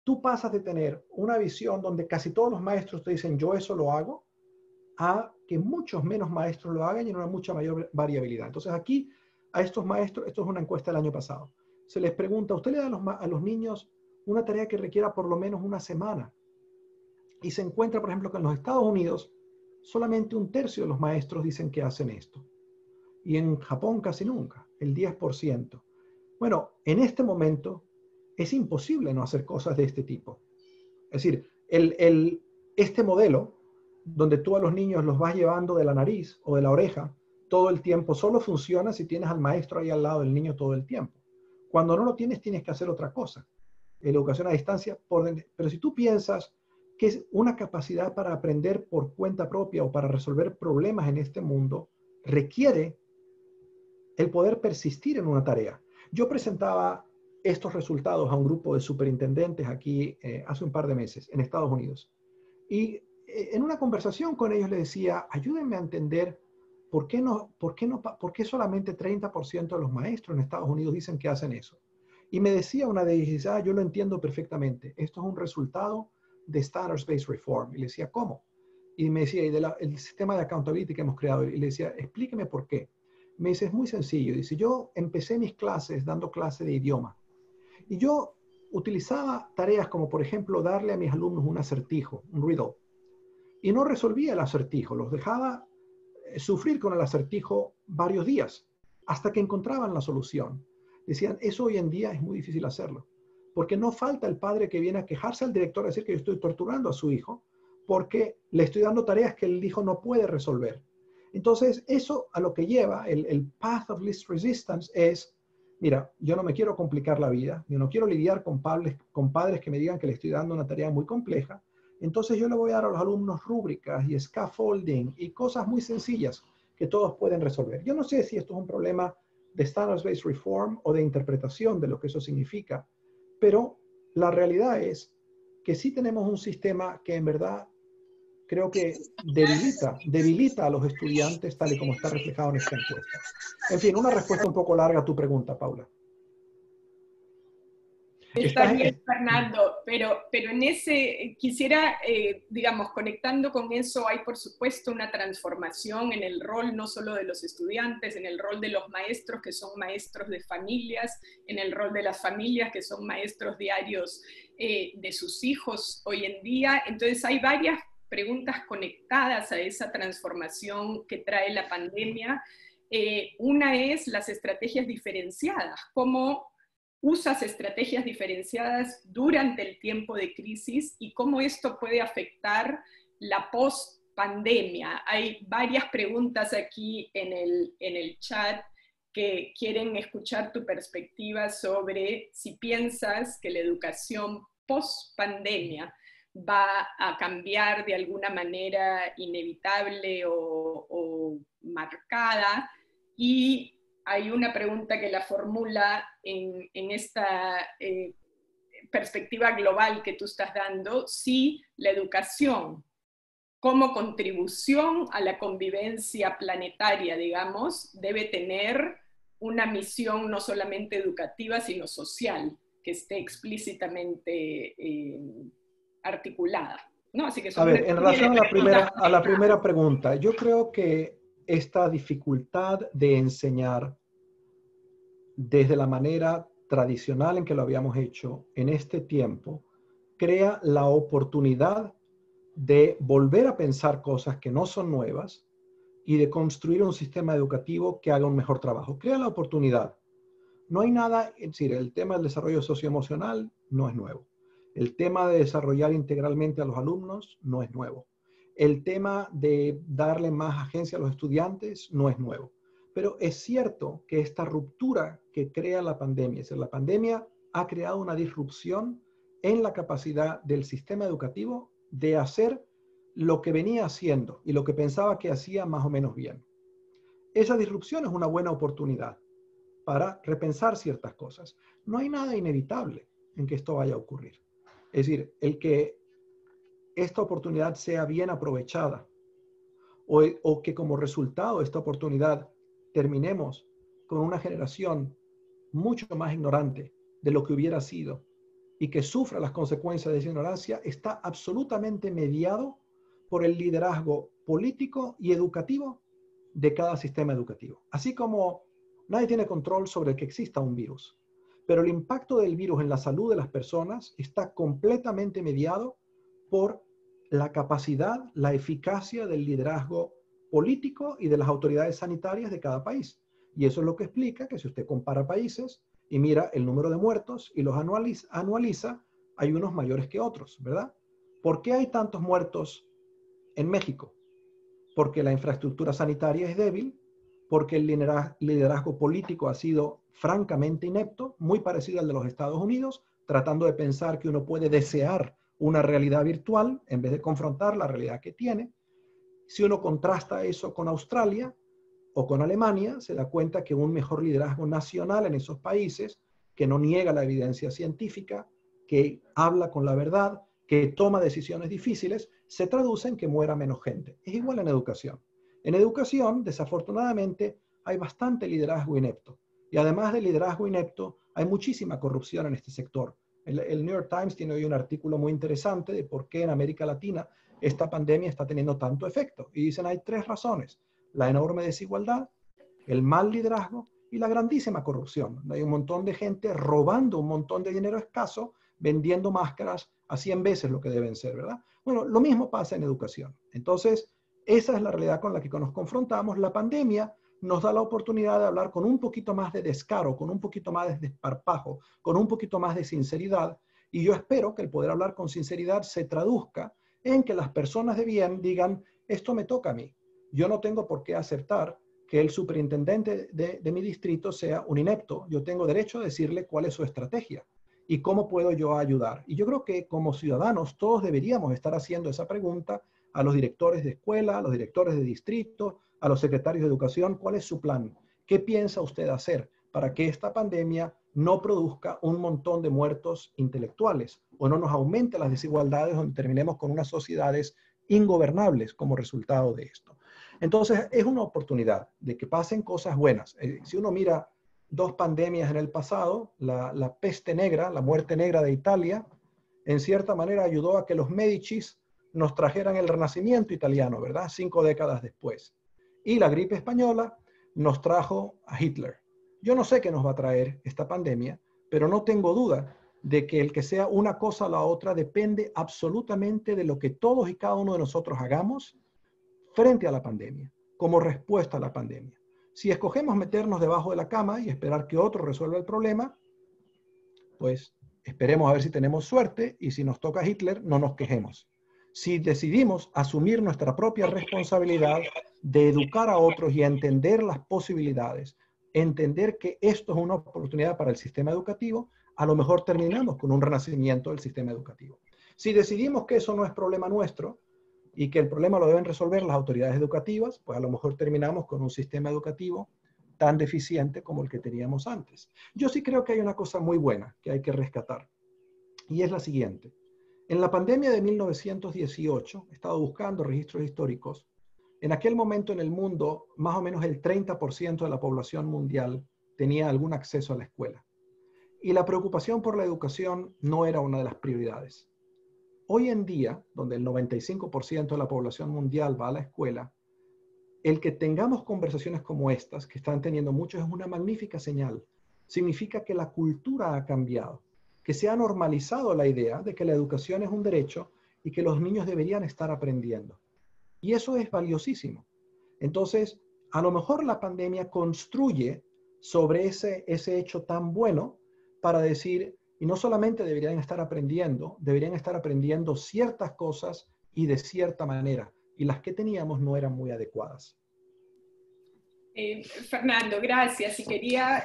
Tú pasas de tener una visión donde casi todos los maestros te dicen, yo eso lo hago, a que muchos menos maestros lo hagan y en una mucha mayor variabilidad. Entonces aquí, a estos maestros, esto es una encuesta del año pasado, se les pregunta, ¿usted le da a los niños una tarea que requiera por lo menos una semana? Y se encuentra, por ejemplo, que en los Estados Unidos solamente 1/3 de los maestros dicen que hacen esto. Y en Japón casi nunca, el 10%. Bueno, en este momento es imposible no hacer cosas de este tipo. Es decir, este modelo, donde tú a los niños los vas llevando de la nariz o de la oreja todo el tiempo, solo funciona si tienes al maestro ahí al lado del niño todo el tiempo. Cuando no lo tienes, tienes que hacer otra cosa. La educación a distancia, pero si tú piensas que es una capacidad para aprender por cuenta propia o para resolver problemas en este mundo, requiere el poder persistir en una tarea. Yo presentaba estos resultados a un grupo de superintendentes aquí hace un par de meses en Estados Unidos. Y en una conversación con ellos les decía, ayúdenme a entender ¿por qué solamente 30% de los maestros en Estados Unidos dicen que hacen eso? Y me decía una de ellas, dice, yo lo entiendo perfectamente. Esto es un resultado de Standards-Based Reform. Y le decía, ¿cómo? Y me decía, y el sistema de accountability que hemos creado. Y le decía, explíqueme por qué. Me dice, es muy sencillo. Dice, yo empecé mis clases dando clase de idioma. Y yo utilizaba tareas como, por ejemplo, darle a mis alumnos un acertijo, un riddle. Y no resolvía el acertijo, los dejaba sufrir con el acertijo varios días hasta que encontraban la solución. Decían, eso hoy en día es muy difícil hacerlo, porque no falta el padre que viene a quejarse al director a decir que yo estoy torturando a su hijo porque le estoy dando tareas que el hijo no puede resolver. Entonces, eso a lo que lleva el path of least resistance es, mira, yo no me quiero complicar la vida, yo no quiero lidiar con padres que me digan que le estoy dando una tarea muy compleja. Entonces yo le voy a dar a los alumnos rúbricas y scaffolding y cosas muy sencillas que todos pueden resolver. Yo no sé si esto es un problema de Standards-Based Reform o de interpretación de lo que eso significa, pero la realidad es que sí tenemos un sistema que en verdad creo que debilita a los estudiantes tal y como está reflejado en esta encuesta. En fin, una respuesta un poco larga a tu pregunta, Paula. Está bien, Fernando, pero en ese, quisiera, digamos, conectando con eso, hay por supuesto una transformación en el rol no solo de los estudiantes, en el rol de los maestros que son maestros de familias, en el rol de las familias que son maestros diarios de sus hijos hoy en día. Entonces hay varias preguntas conectadas a esa transformación que trae la pandemia. Una es las estrategias diferenciadas, cómo usas estrategias diferenciadas durante el tiempo de crisis y cómo esto puede afectar la post-pandemia. Hay varias preguntas aquí en el chat que quieren escuchar tu perspectiva sobre si piensas que la educación post-pandemia va a cambiar de alguna manera inevitable o marcada. Y hay una pregunta que la formula en esta perspectiva global que tú estás dando, si la educación como contribución a la convivencia planetaria, digamos, debe tener una misión no solamente educativa, sino social, que esté explícitamente articulada, ¿no? Así que A ver, en relación a la primera pregunta, yo creo que esta dificultad de enseñar desde la manera tradicional en que lo habíamos hecho en este tiempo, crea la oportunidad de volver a pensar cosas que no son nuevas y de construir un sistema educativo que haga un mejor trabajo. Crea la oportunidad. No hay nada, es decir, el tema del desarrollo socioemocional no es nuevo. El tema de desarrollar integralmente a los alumnos no es nuevo. El tema de darle más agencia a los estudiantes no es nuevo. Pero es cierto que esta ruptura que crea la pandemia, es decir, la pandemia ha creado una disrupción en la capacidad del sistema educativo de hacer lo que venía haciendo y lo que pensaba que hacía más o menos bien. Esa disrupción es una buena oportunidad para repensar ciertas cosas. No hay nada inevitable en que esto vaya a ocurrir. Es decir, el que esta oportunidad sea bien aprovechada o que como resultado de esta oportunidad terminemos con una generación mucho más ignorante de lo que hubiera sido y que sufra las consecuencias de esa ignorancia, está absolutamente mediado por el liderazgo político y educativo de cada sistema educativo. Así como nadie tiene control sobre que exista un virus, pero el impacto del virus en la salud de las personas está completamente mediado por la capacidad, la eficacia del liderazgo político y de las autoridades sanitarias de cada país. Y eso es lo que explica que si usted compara países y mira el número de muertos y los anualiza, hay unos mayores que otros, ¿verdad? ¿Por qué hay tantos muertos en México? Porque la infraestructura sanitaria es débil, porque el liderazgo político ha sido francamente inepto, muy parecido al de los Estados Unidos, tratando de pensar que uno puede desear una realidad virtual en vez de confrontar la realidad que tiene. Si uno contrasta eso con Australia o con Alemania, se da cuenta que un mejor liderazgo nacional en esos países, que no niega la evidencia científica, que habla con la verdad, que toma decisiones difíciles, se traduce en que muera menos gente. Es igual en educación. Es En educación, desafortunadamente, hay bastante liderazgo inepto. Y además del liderazgo inepto, hay muchísima corrupción en este sector. El New York Times tiene hoy un artículo muy interesante de por qué en América Latina esta pandemia está teniendo tanto efecto. Y dicen, hay 3 razones: la enorme desigualdad, el mal liderazgo y la grandísima corrupción. Hay un montón de gente robando un montón de dinero escaso, vendiendo máscaras a 100 veces lo que deben ser, ¿verdad? Bueno, lo mismo pasa en educación. Entonces, esa es la realidad con la que nos confrontamos. La pandemia nos da la oportunidad de hablar con un poquito más de descaro, con un poquito más de desparpajo, con un poquito más de sinceridad. Y yo espero que el poder hablar con sinceridad se traduzca en que las personas de bien digan, esto me toca a mí. Yo no tengo por qué aceptar que el superintendente de mi distrito sea un inepto. Yo tengo derecho a decirle cuál es su estrategia y cómo puedo yo ayudar. Y yo creo que como ciudadanos todos deberíamos estar haciendo esa pregunta a los directores de escuela, a los directores de distrito, a los secretarios de educación. ¿Cuál es su plan? ¿Qué piensa usted hacer para que esta pandemia no produzca un montón de muertos intelectuales o no nos aumente las desigualdades donde terminemos con unas sociedades ingobernables como resultado de esto? Entonces, es una oportunidad de que pasen cosas buenas. Si uno mira 2 pandemias en el pasado, la peste negra, la muerte negra de Italia, en cierta manera ayudó a que los Médicis nos trajeran el Renacimiento italiano, ¿verdad? 5 décadas después. Y la gripe española nos trajo a Hitler. Yo no sé qué nos va a traer esta pandemia, pero no tengo duda de que el que sea una cosa o la otra depende absolutamente de lo que todos y cada uno de nosotros hagamos frente a la pandemia, como respuesta a la pandemia. Si escogemos meternos debajo de la cama y esperar que otro resuelva el problema, pues esperemos a ver si tenemos suerte, y si nos toca Hitler, no nos quejemos. Si decidimos asumir nuestra propia responsabilidad de educar a otros y a entender las posibilidades, entender que esto es una oportunidad para el sistema educativo, a lo mejor terminamos con un renacimiento del sistema educativo. Si decidimos que eso no es problema nuestro y que el problema lo deben resolver las autoridades educativas, pues a lo mejor terminamos con un sistema educativo tan deficiente como el que teníamos antes. Yo sí creo que hay una cosa muy buena que hay que rescatar, y es la siguiente. En la pandemia de 1918, he estado buscando registros históricos, en aquel momento en el mundo, más o menos el 30% de la población mundial tenía algún acceso a la escuela. Y la preocupación por la educación no era una de las prioridades. Hoy en día, donde el 95% de la población mundial va a la escuela, el que tengamos conversaciones como estas, que están teniendo muchos, es una magnífica señal. Significa que la cultura ha cambiado, que se ha normalizado la idea de que la educación es un derecho y que los niños deberían estar aprendiendo. Y eso es valiosísimo. Entonces, a lo mejor la pandemia construye sobre ese hecho tan bueno para decir, y no solamente deberían estar aprendiendo ciertas cosas y de cierta manera, y las que teníamos no eran muy adecuadas. Fernando, gracias. Y quería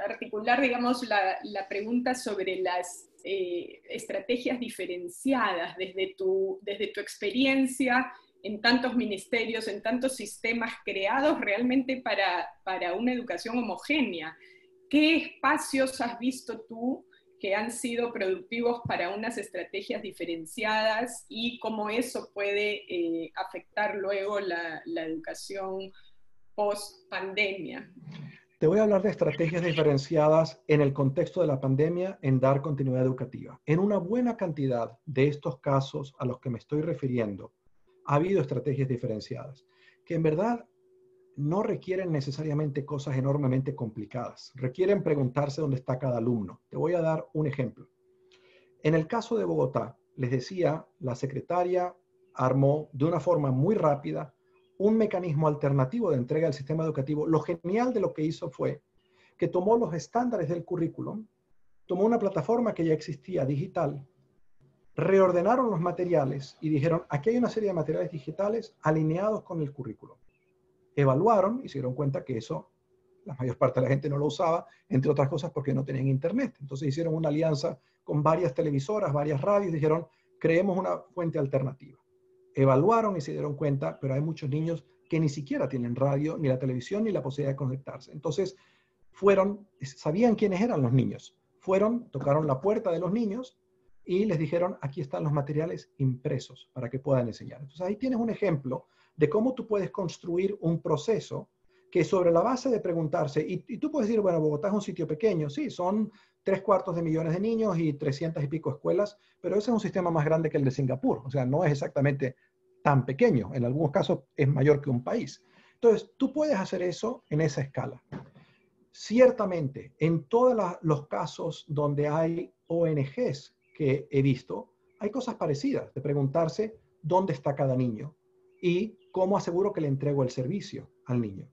articular, digamos, la pregunta sobre las estrategias diferenciadas desde tu experiencia en tantos ministerios, en tantos sistemas creados realmente para una educación homogénea. ¿Qué espacios has visto tú que han sido productivos para unas estrategias diferenciadas y cómo eso puede afectar luego la educación post pandemia? Te voy a hablar de estrategias diferenciadas en el contexto de la pandemia en dar continuidad educativa. En una buena cantidad de estos casos a los que me estoy refiriendo, ha habido estrategias diferenciadas que en verdad no requieren necesariamente cosas enormemente complicadas. Requieren preguntarse dónde está cada alumno. Te voy a dar un ejemplo. En el caso de Bogotá, les decía, la secretaria armó de una forma muy rápida un mecanismo alternativo de entrega del sistema educativo. Lo genial de lo que hizo fue que tomó los estándares del currículum, tomó una plataforma que ya existía digital, reordenaron los materiales y dijeron, aquí hay una serie de materiales digitales alineados con el currículum. Evaluaron y se dieron cuenta que eso, la mayor parte de la gente no lo usaba, entre otras cosas porque no tenían internet. Entonces hicieron una alianza con varias televisoras, varias radios, y dijeron, creemos una fuente alternativa. Evaluaron y se dieron cuenta, pero hay muchos niños que ni siquiera tienen radio, ni la televisión, ni la posibilidad de conectarse. Entonces sabían quiénes eran los niños. Tocaron la puerta de los niños y les dijeron, aquí están los materiales impresos para que puedan enseñar. Entonces ahí tienes un ejemplo de cómo tú puedes construir un proceso que sobre la base de preguntarse, y tú puedes decir, bueno, Bogotá es un sitio pequeño, sí, son 3/4 millones de niños y 300 y pico escuelas, pero ese es un sistema más grande que el de Singapur, o sea, no es exactamente tan pequeño, en algunos casos es mayor que un país. Entonces, tú puedes hacer eso en esa escala. Ciertamente, en todos los casos donde hay ONGs que he visto, hay cosas parecidas, de preguntarse dónde está cada niño y cómo aseguro que le entrego el servicio al niño.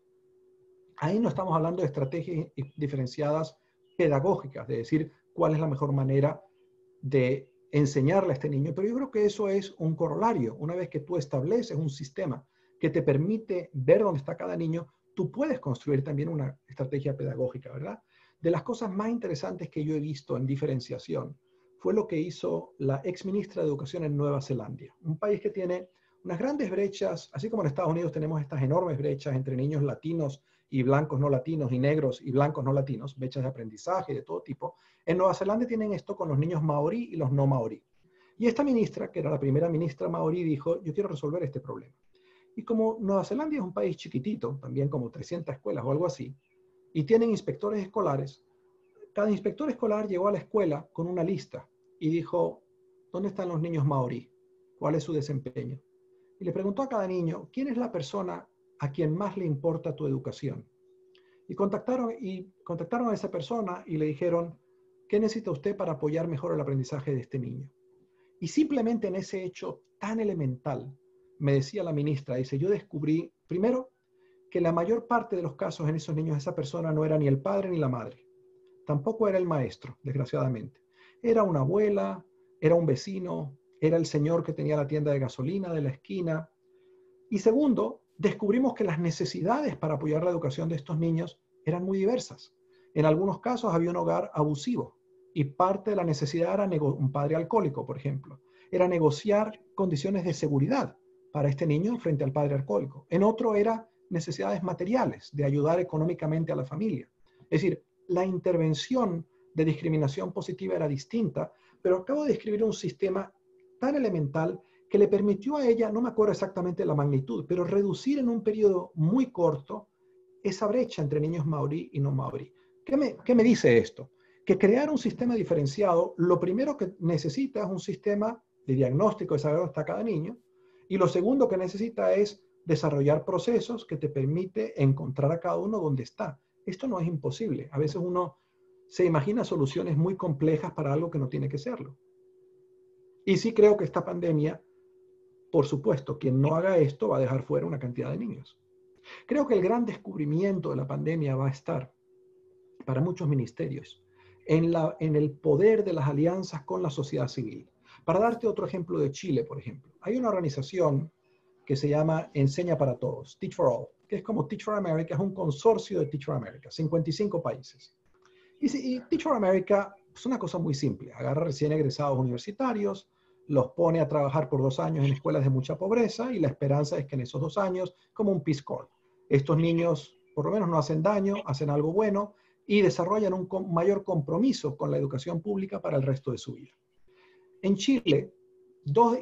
Ahí no estamos hablando de estrategias diferenciadas pedagógicas, de decir cuál es la mejor manera de enseñarle a este niño, pero yo creo que eso es un corolario. Una vez que tú estableces un sistema que te permite ver dónde está cada niño, tú puedes construir también una estrategia pedagógica, ¿verdad? De las cosas más interesantes que yo he visto en diferenciación fue lo que hizo la ex ministra de Educación en Nueva Zelanda, un país que tiene unas grandes brechas, así como en Estados Unidos tenemos estas enormes brechas entre niños latinos y blancos no latinos y negros y blancos no latinos, brechas de aprendizaje de todo tipo. En Nueva Zelanda tienen esto con los niños maorí y los no maorí. Y esta ministra, que era la primera ministra maorí, dijo, yo quiero resolver este problema. Y como Nueva Zelanda es un país chiquitito, también como 300 escuelas o algo así, y tienen inspectores escolares, cada inspector escolar llegó a la escuela con una lista y dijo, ¿dónde están los niños maorí? ¿Cuál es su desempeño? Y le preguntó a cada niño, ¿quién es la persona a quien más le importa tu educación? Y contactaron a esa persona y le dijeron, ¿qué necesita usted para apoyar mejor el aprendizaje de este niño? Y simplemente en ese hecho tan elemental, me decía la ministra, dice, yo descubrí, primero, que la mayor parte de los casos en esos niños, esa persona no era ni el padre ni la madre. Tampoco era el maestro, desgraciadamente. Era una abuela, era un vecino, era el señor que tenía la tienda de gasolina de la esquina. Y segundo, descubrimos que las necesidades para apoyar la educación de estos niños eran muy diversas. En algunos casos había un hogar abusivo y parte de la necesidad era un padre alcohólico, por ejemplo. Era negociar condiciones de seguridad para este niño frente al padre alcohólico. En otro era necesidades materiales, de ayudar económicamente a la familia. Es decir, la intervención de discriminación positiva era distinta, pero acabo de describir un sistema tan elemental que le permitió a ella, no me acuerdo exactamente la magnitud, pero reducir en un periodo muy corto esa brecha entre niños maorí y no maorí. ¿Qué me dice esto? Que crear un sistema diferenciado, lo primero que necesita es un sistema de diagnóstico de saber dónde está cada niño, y lo segundo que necesita es desarrollar procesos que te permite encontrar a cada uno donde está. Esto no es imposible. A veces uno se imagina soluciones muy complejas para algo que no tiene que serlo. Y sí creo que esta pandemia, por supuesto, quien no haga esto va a dejar fuera una cantidad de niños. Creo que el gran descubrimiento de la pandemia va a estar para muchos ministerios en el poder de las alianzas con la sociedad civil. Para darte otro ejemplo de Chile, por ejemplo, hay una organización que se llama Enseña para Todos, Teach for All, que es como Teach for America, es un consorcio de Teach for America, 55 países. Y Teach for America es una cosa muy simple, agarra recién egresados universitarios, los pone a trabajar por 2 años en escuelas de mucha pobreza y la esperanza es que en esos 2 años, como un Peace Corps, estos niños por lo menos no hacen daño, hacen algo bueno y desarrollan un mayor compromiso con la educación pública para el resto de su vida. En Chile,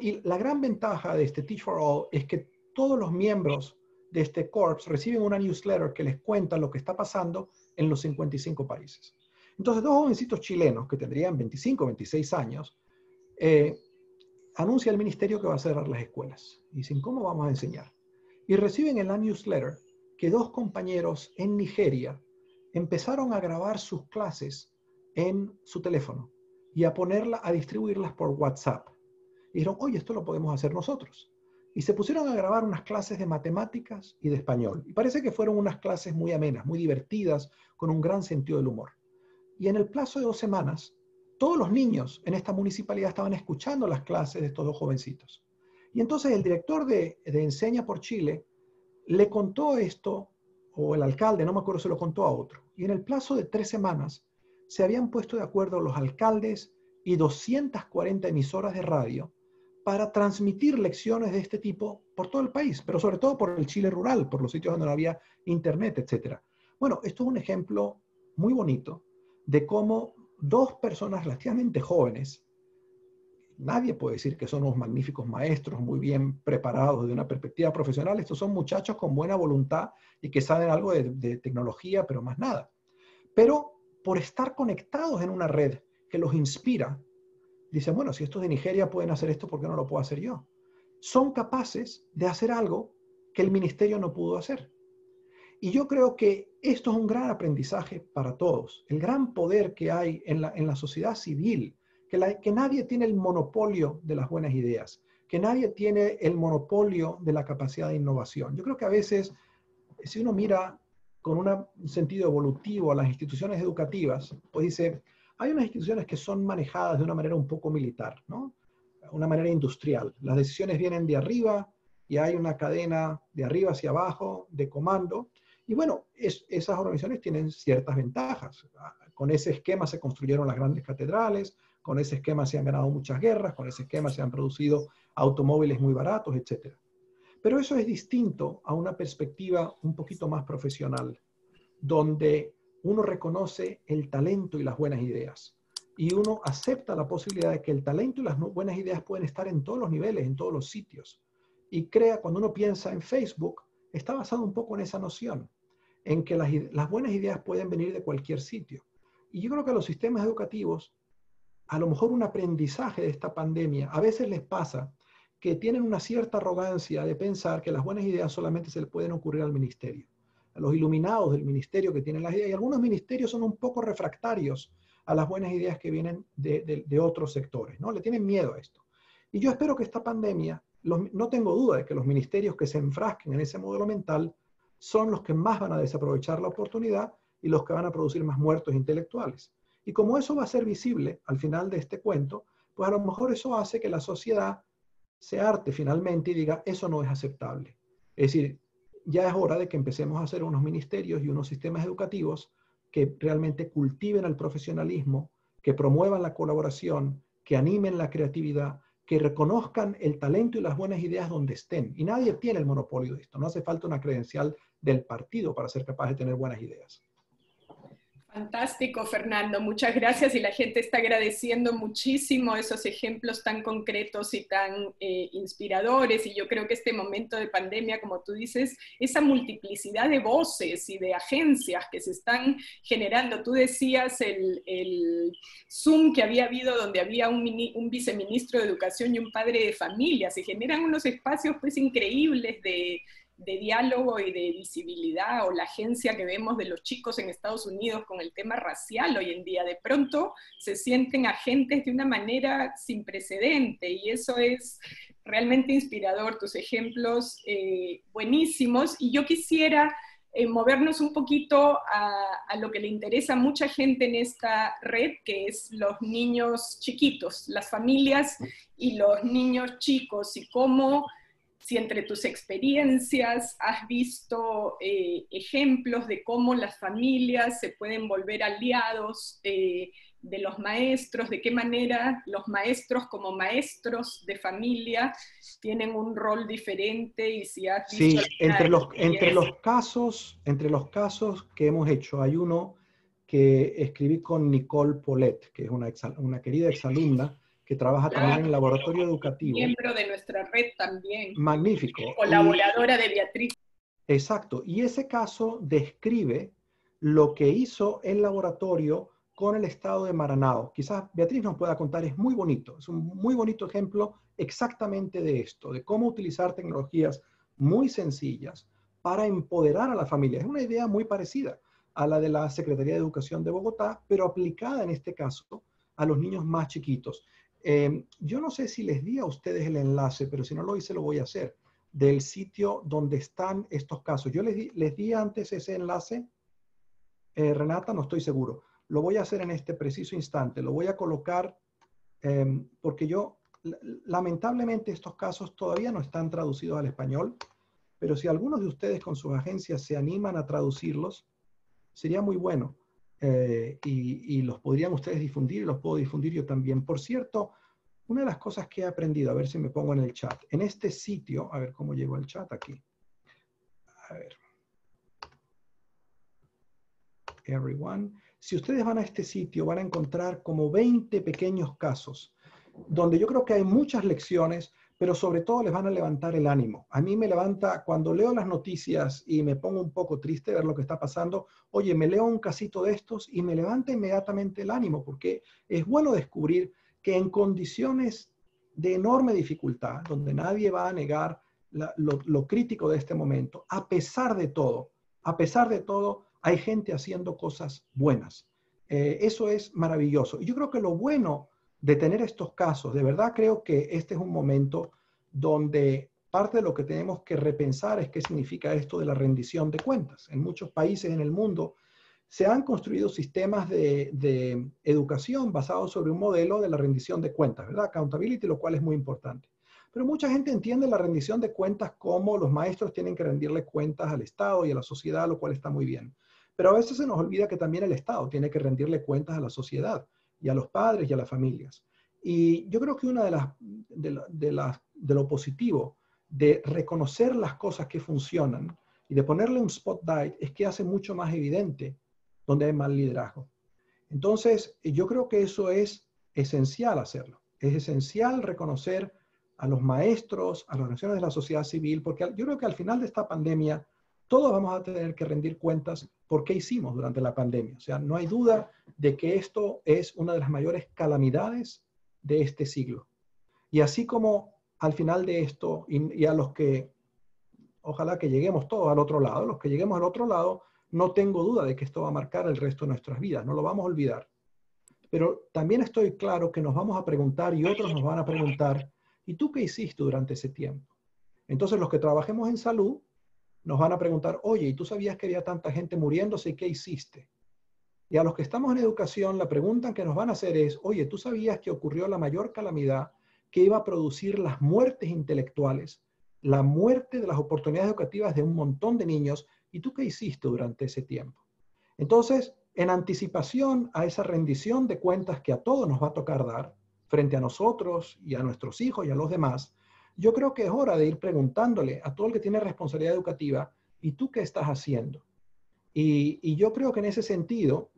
y la gran ventaja de este Teach for All es que todos los miembros de este corps reciben una newsletter que les cuenta lo que está pasando en los 55 países. Entonces, 2 jovencitos chilenos que tendrían 25, 26 años, anuncia el ministerio que va a cerrar las escuelas. Y dicen, ¿cómo vamos a enseñar? Y reciben en la newsletter que 2 compañeros en Nigeria empezaron a grabar sus clases en su teléfono y a distribuirlas por WhatsApp. Y dijeron, oye, esto lo podemos hacer nosotros. Y se pusieron a grabar unas clases de matemáticas y de español. Y parece que fueron unas clases muy amenas, muy divertidas, con un gran sentido del humor. Y en el plazo de 2 semanas, todos los niños en esta municipalidad estaban escuchando las clases de estos 2 jovencitos. Y entonces el director de Enseña por Chile le contó esto, o el alcalde, no me acuerdo, se lo contó a otro. Y en el plazo de 3 semanas se habían puesto de acuerdo los alcaldes y 240 emisoras de radio para transmitir lecciones de este tipo por todo el país, pero sobre todo por el Chile rural, por los sitios donde no había internet, etc. Bueno, esto es un ejemplo muy bonito de cómo 2 personas relativamente jóvenes nadie puede decir que son unos magníficos maestros, muy bien preparados desde una perspectiva profesional. Estos son muchachos con buena voluntad y que saben algo de tecnología, pero más nada. Pero por estar conectados en una red que los inspira, dicen, bueno, si estos de Nigeria pueden hacer esto, ¿por qué no lo puedo hacer yo? Son capaces de hacer algo que el ministerio no pudo hacer. Y yo creo que esto es un gran aprendizaje para todos. El gran poder que hay en la sociedad civil, que nadie tiene el monopolio de las buenas ideas, que nadie tiene el monopolio de la capacidad de innovación. Yo creo que a veces, si uno mira con un sentido evolutivo a las instituciones educativas, pues dice, hay unas instituciones que son manejadas de una manera un poco militar, ¿no? Una manera industrial. Las decisiones vienen de arriba y hay una cadena de arriba hacia abajo de comando. Y bueno, esas organizaciones tienen ciertas ventajas. Con ese esquema se construyeron las grandes catedrales, con ese esquema se han ganado muchas guerras, con ese esquema se han producido automóviles muy baratos, etc. Pero eso es distinto a una perspectiva un poquito más profesional, donde uno reconoce el talento y las buenas ideas. Y uno acepta la posibilidad de que el talento y las buenas ideas pueden estar en todos los niveles, en todos los sitios. Y cuando uno piensa en Facebook, está basado un poco en esa noción, en que las buenas ideas pueden venir de cualquier sitio. Y yo creo que a los sistemas educativos, a lo mejor un aprendizaje de esta pandemia, a veces les pasa que tienen una cierta arrogancia de pensar que las buenas ideas solamente se le pueden ocurrir al ministerio, a los iluminados del ministerio que tienen las ideas. Y algunos ministerios son un poco refractarios a las buenas ideas que vienen de otros sectores, ¿no? Le tienen miedo a esto. Y yo espero que esta pandemia, no tengo duda de que los ministerios que se enfrasquen en ese modelo mental son los que más van a desaprovechar la oportunidad y los que van a producir más muertos intelectuales. Y como eso va a ser visible al final de este cuento, pues a lo mejor eso hace que la sociedad se harte finalmente y diga, eso no es aceptable. Es decir, ya es hora de que empecemos a hacer unos ministerios y unos sistemas educativos que realmente cultiven el profesionalismo, que promuevan la colaboración, que animen la creatividad, que reconozcan el talento y las buenas ideas donde estén. Y nadie tiene el monopolio de esto. No hace falta una credencial del partido para ser capaz de tener buenas ideas. Fantástico, Fernando. Muchas gracias y la gente está agradeciendo muchísimo esos ejemplos tan concretos y tan inspiradores. Y yo creo que este momento de pandemia, como tú dices, esa multiplicidad de voces y de agencias que se están generando. Tú decías el Zoom que había habido donde había un viceministro de Educación y un padre de familia. Se generan unos espacios pues increíbles de diálogo y de visibilidad, o la agencia que vemos de los chicos en Estados Unidos con el tema racial hoy en día. De pronto se sienten agentes de una manera sin precedente y eso es realmente inspirador, tus ejemplos buenísimos. Y yo quisiera movernos un poquito a lo que le interesa a mucha gente en esta red, que es los niños chiquitos, las familias y los niños chicos, y cómo, si entre tus experiencias has visto ejemplos de cómo las familias se pueden volver aliados de los maestros, de qué manera los maestros como maestros de familia tienen un rol diferente, y si has visto... Sí, entre los casos que hemos hecho, hay uno que escribí con Nicole Polet, que es una querida exalumna que trabaja también en el laboratorio educativo. Miembro de nuestra red también. Magnífico. Colaboradora de Beatriz. Exacto. Y ese caso describe lo que hizo el laboratorio con el estado de Maranao. Quizás Beatriz nos pueda contar, es muy bonito, es un muy bonito ejemplo exactamente de esto, de cómo utilizar tecnologías muy sencillas para empoderar a la familia. Es una idea muy parecida a la de la Secretaría de Educación de Bogotá, pero aplicada en este caso a los niños más chiquitos. Yo no sé si les di a ustedes el enlace, pero si no lo hice, lo voy a hacer, del sitio donde están estos casos. Yo les di antes ese enlace, Renata, no estoy seguro. Lo voy a hacer en este preciso instante. Lo voy a colocar porque lamentablemente estos casos todavía no están traducidos al español, pero si algunos de ustedes con sus agencias se animan a traducirlos, sería muy bueno. Y los podrían ustedes difundir y los puedo difundir yo también. Por cierto, una de las cosas que he aprendido, a ver si me pongo en el chat, en este sitio, a ver cómo llegó el chat aquí. A ver. Everyone. Si ustedes van a este sitio, van a encontrar como 20 pequeños casos donde yo creo que hay muchas lecciones, pero sobre todo les van a levantar el ánimo. A mí me levanta, cuando leo las noticias y me pongo un poco triste ver lo que está pasando, oye, me leo un casito de estos y me levanta inmediatamente el ánimo, porque es bueno descubrir que en condiciones de enorme dificultad, donde nadie va a negar lo crítico de este momento, a pesar de todo, hay gente haciendo cosas buenas. Eso es maravilloso. Y yo creo que lo bueno de tener estos casos, de verdad creo que este es un momento donde parte de lo que tenemos que repensar es qué significa esto de la rendición de cuentas. En muchos países en el mundo se han construido sistemas de educación basados sobre un modelo de la rendición de cuentas, ¿verdad? Accountability, lo cual es muy importante. Pero mucha gente entiende la rendición de cuentas como los maestros tienen que rendirle cuentas al Estado y a la sociedad, lo cual está muy bien. Pero a veces se nos olvida que también el Estado tiene que rendirle cuentas a la sociedad y a los padres y a las familias. Y yo creo que una de lo positivo de reconocer las cosas que funcionan y de ponerle un spotlight es que hace mucho más evidente donde hay mal liderazgo. Entonces, yo creo que eso es esencial hacerlo. Es esencial reconocer a los maestros, a las organizaciones de la sociedad civil, porque yo creo que al final de esta pandemia, todos vamos a tener que rendir cuentas por qué hicimos durante la pandemia. O sea, no hay duda de que esto es una de las mayores calamidades de este siglo. Y así como al final de esto, y a los que, ojalá que lleguemos todos al otro lado, los que lleguemos al otro lado, no tengo duda de que esto va a marcar el resto de nuestras vidas, no lo vamos a olvidar. Pero también estoy claro que nos vamos a preguntar y otros nos van a preguntar, ¿y tú qué hiciste durante ese tiempo? Entonces los que trabajemos en salud nos van a preguntar, oye, ¿y tú sabías que había tanta gente muriéndose y qué hiciste? Y a los que estamos en educación, la pregunta que nos van a hacer es, oye, ¿tú sabías que ocurrió la mayor calamidad que iba a producir las muertes intelectuales, la muerte de las oportunidades educativas de un montón de niños? ¿Y tú qué hiciste durante ese tiempo? Entonces, en anticipación a esa rendición de cuentas que a todos nos va a tocar dar, frente a nosotros y a nuestros hijos y a los demás, yo creo que es hora de ir preguntándole a todo el que tiene responsabilidad educativa, ¿y tú qué estás haciendo? Y yo creo que en ese sentido,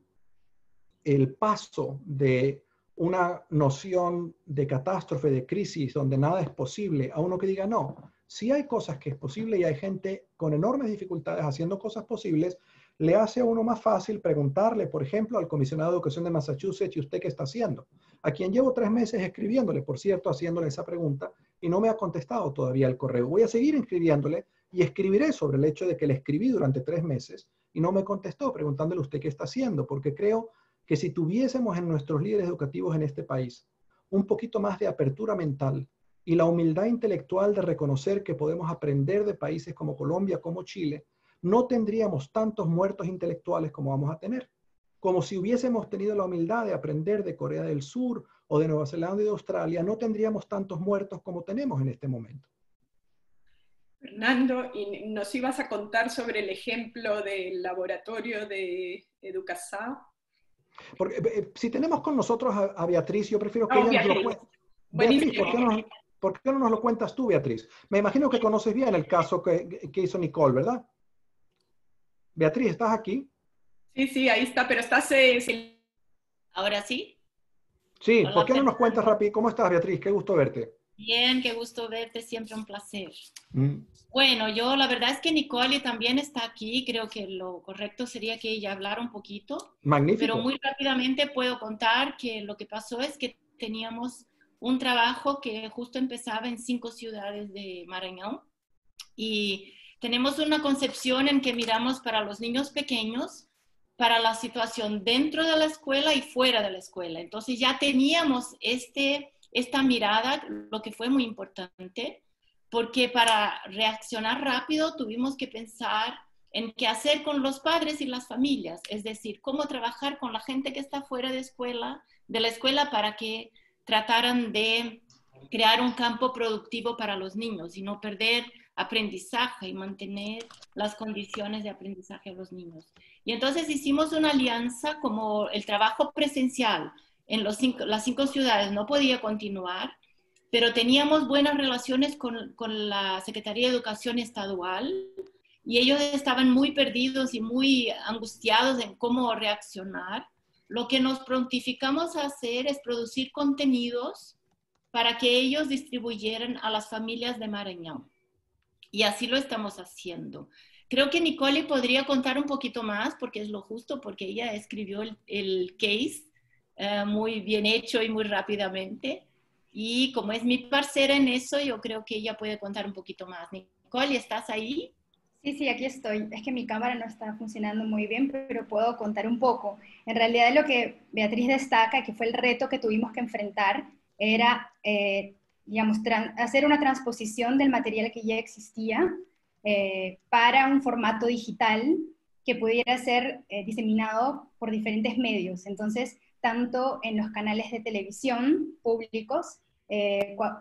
el paso de una noción de catástrofe, de crisis, donde nada es posible, a uno que diga, no, sí hay cosas que es posible y hay gente con enormes dificultades haciendo cosas posibles, le hace a uno más fácil preguntarle, por ejemplo, al comisionado de educación de Massachusetts, ¿y usted qué está haciendo? A quien llevo 3 meses escribiéndole, por cierto, haciéndole esa pregunta, y no me ha contestado todavía el correo. Voy a seguir escribiéndole y escribiré sobre el hecho de que le escribí durante 3 meses y no me contestó, preguntándole usted qué está haciendo, porque creo que si tuviésemos en nuestros líderes educativos en este país un poquito más de apertura mental y la humildad intelectual de reconocer que podemos aprender de países como Colombia, como Chile, no tendríamos tantos muertos intelectuales como vamos a tener. Como si hubiésemos tenido la humildad de aprender de Corea del Sur o de Nueva Zelanda y de Australia, no tendríamos tantos muertos como tenemos en este momento. Fernando, y nos ibas a contar sobre el ejemplo del laboratorio de Educasao. Porque, si tenemos con nosotros a Beatriz, yo prefiero que Oh, ella nos lo Beatriz. cuente. Beatriz, Buenísimo. ¿por qué no nos lo cuentas tú, Beatriz? Me imagino que conoces bien el caso que hizo Nicole, ¿verdad? Beatriz, ¿estás aquí? Sí, sí, ahí está, pero estás... ¿Ahora sí? Sí, ¿por Hola, qué no nos cuentas Fernando. rápido? ¿Cómo estás, Beatriz? Qué gusto verte. Bien, qué gusto verte, siempre un placer. Mm, Bueno, yo la verdad es que Nicole también está aquí, creo que lo correcto sería que ella hablara un poquito, pero magnífico. muy rápidamente puedo contar que lo que pasó es que teníamos un trabajo que justo empezaba en 5 ciudades de Maranhão y tenemos una concepción en que miramos para los niños pequeños, para la situación dentro de la escuela y fuera de la escuela. Entonces ya teníamos esta mirada, lo que fue muy importante, porque para reaccionar rápido tuvimos que pensar en qué hacer con los padres y las familias, es decir, cómo trabajar con la gente que está fuera de la escuela para que trataran de crear un campo productivo para los niños y no perder aprendizaje y mantener las condiciones de aprendizaje a los niños. Y entonces hicimos una alianza, como el trabajo presencial en las 5 ciudades no podía continuar, pero teníamos buenas relaciones con la Secretaría de Educación Estadual y ellos estaban muy perdidos y muy angustiados en cómo reaccionar. Lo que nos prontificamos a hacer es producir contenidos para que ellos distribuyeran a las familias de Maranhão. Y así lo estamos haciendo. Creo que Nicole podría contar un poquito más, porque es lo justo, porque ella escribió el case muy bien hecho y muy rápidamente. Y como es mi parcera en eso, yo creo que ella puede contar un poquito más. Nicole, ¿estás ahí? Sí, sí, aquí estoy. Es que mi cámara no está funcionando muy bien, pero puedo contar un poco. En realidad lo que Beatriz destaca, que fue el reto que tuvimos que enfrentar, era, digamos, hacer una transposición del material que ya existía para un formato digital que pudiera ser diseminado por diferentes medios. Entonces, tanto en los canales de televisión públicos,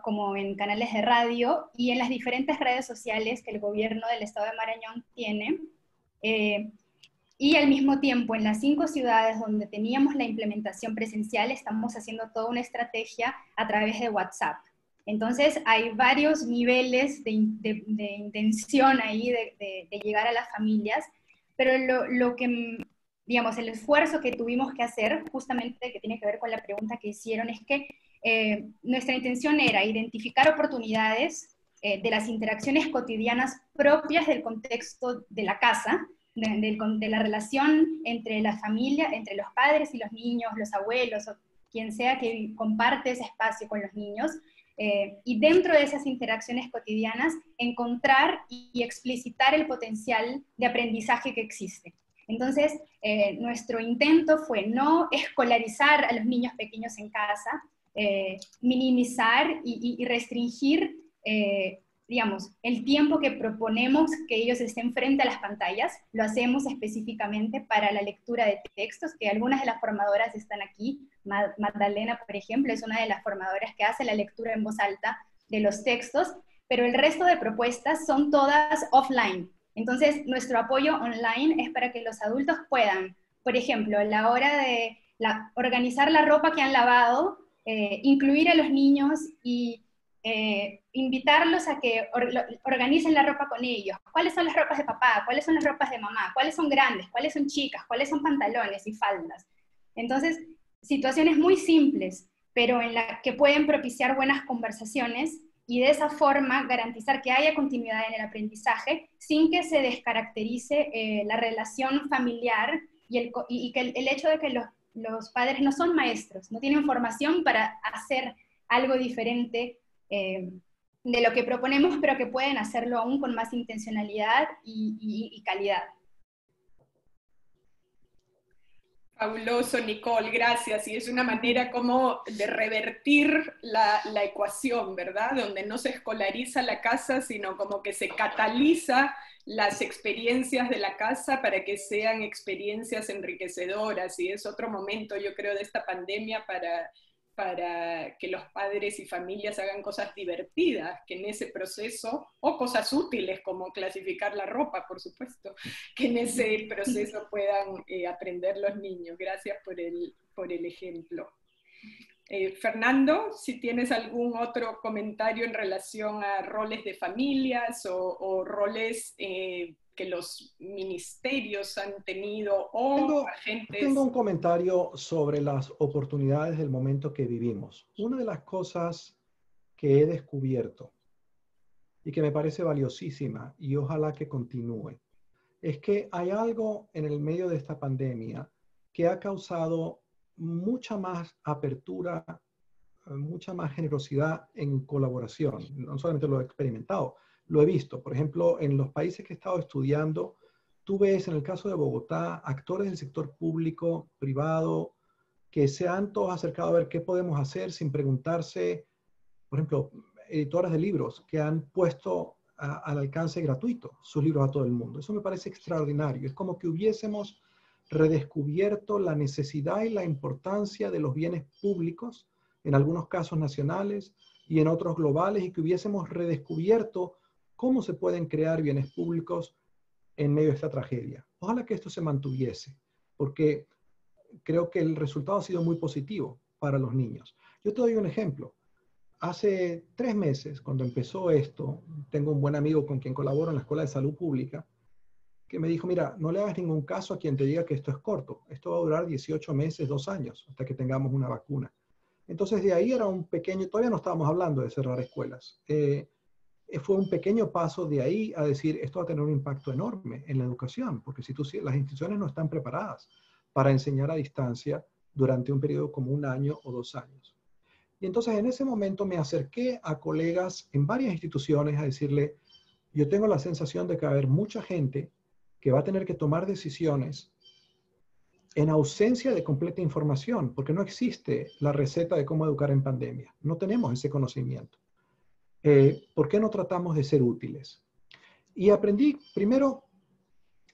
como en canales de radio y en las diferentes redes sociales que el gobierno del estado de Maranhão tiene, y al mismo tiempo en las 5 ciudades donde teníamos la implementación presencial, estamos haciendo toda una estrategia a través de WhatsApp. Entonces hay varios niveles de intención ahí de llegar a las familias, pero lo que, digamos, el esfuerzo que tuvimos que hacer, justamente que tiene que ver con la pregunta que hicieron, es que nuestra intención era identificar oportunidades de las interacciones cotidianas propias del contexto de la casa, de la relación entre la familia, entre los padres y los niños, los abuelos, o quien sea que comparte ese espacio con los niños, y dentro de esas interacciones cotidianas encontrar y explicitar el potencial de aprendizaje que existe. Entonces, nuestro intento fue no escolarizar a los niños pequeños en casa, minimizar y restringir, digamos, el tiempo que proponemos que ellos estén frente a las pantallas. Lo hacemos específicamente para la lectura de textos, que algunas de las formadoras están aquí. Magdalena, por ejemplo, es una de las formadoras que hace la lectura en voz alta de los textos, pero el resto de propuestas son todas offline. Entonces, nuestro apoyo online es para que los adultos puedan, por ejemplo, a la hora de organizar la ropa que han lavado, incluir a los niños y invitarlos a que organicen la ropa con ellos. ¿Cuáles son las ropas de papá? ¿Cuáles son las ropas de mamá? ¿Cuáles son grandes? ¿Cuáles son chicas? ¿Cuáles son pantalones y faldas? Entonces, situaciones muy simples, pero en las que pueden propiciar buenas conversaciones y de esa forma garantizar que haya continuidad en el aprendizaje sin que se descaracterice la relación familiar y que el hecho de que los padres no son maestros, no tienen formación para hacer algo diferente de lo que proponemos, pero que pueden hacerlo aún con más intencionalidad y calidad. Fabuloso, Nicole, gracias. Y es una manera como de revertir la ecuación, ¿verdad? Donde no se escolariza la casa, sino como que se cataliza las experiencias de la casa para que sean experiencias enriquecedoras. Y es otro momento, yo creo, de esta pandemia para que los padres y familias hagan cosas divertidas, que en ese proceso, o cosas útiles como clasificar la ropa, por supuesto, que en ese proceso puedan aprender los niños. Gracias por el ejemplo. Fernando, si tienes algún otro comentario en relación a roles de familias o roles que los ministerios han tenido o agentes. Tengo un comentario sobre las oportunidades del momento que vivimos. Una de las cosas que he descubierto y que me parece valiosísima y ojalá que continúe, es que hay algo en el medio de esta pandemia que ha causado mucha más apertura, mucha más generosidad en colaboración. No solamente lo he experimentado, lo he visto. Por ejemplo, en los países que he estado estudiando, tú ves en el caso de Bogotá, actores del sector público, privado, que se han todos acercado a ver qué podemos hacer sin preguntarse, por ejemplo, editoras de libros que han puesto al alcance gratuito sus libros a todo el mundo. Eso me parece extraordinario. Es como que hubiésemos redescubierto la necesidad y la importancia de los bienes públicos, en algunos casos nacionales y en otros globales, y que hubiésemos redescubierto cómo se pueden crear bienes públicos en medio de esta tragedia. Ojalá que esto se mantuviese, porque creo que el resultado ha sido muy positivo para los niños. Yo te doy un ejemplo. Hace 3 meses, cuando empezó esto, tengo un buen amigo con quien colaboro en la Escuela de Salud Pública, que me dijo, mira, no le hagas ningún caso a quien te diga que esto es corto. Esto va a durar 18 meses, 2 años, hasta que tengamos una vacuna. Entonces de ahí era un pequeño, todavía no estábamos hablando de cerrar escuelas. Fue un pequeño paso de ahí a decir, esto va a tener un impacto enorme en la educación, porque si las instituciones no están preparadas para enseñar a distancia durante un periodo como 1 año o 2 años. Y entonces en ese momento me acerqué a colegas en varias instituciones a decirle, yo tengo la sensación de que va a haber mucha gente que va a tener que tomar decisiones en ausencia de completa información, porque no existe la receta de cómo educar en pandemia. No tenemos ese conocimiento. ¿Por qué no tratamos de ser útiles? Y aprendí primero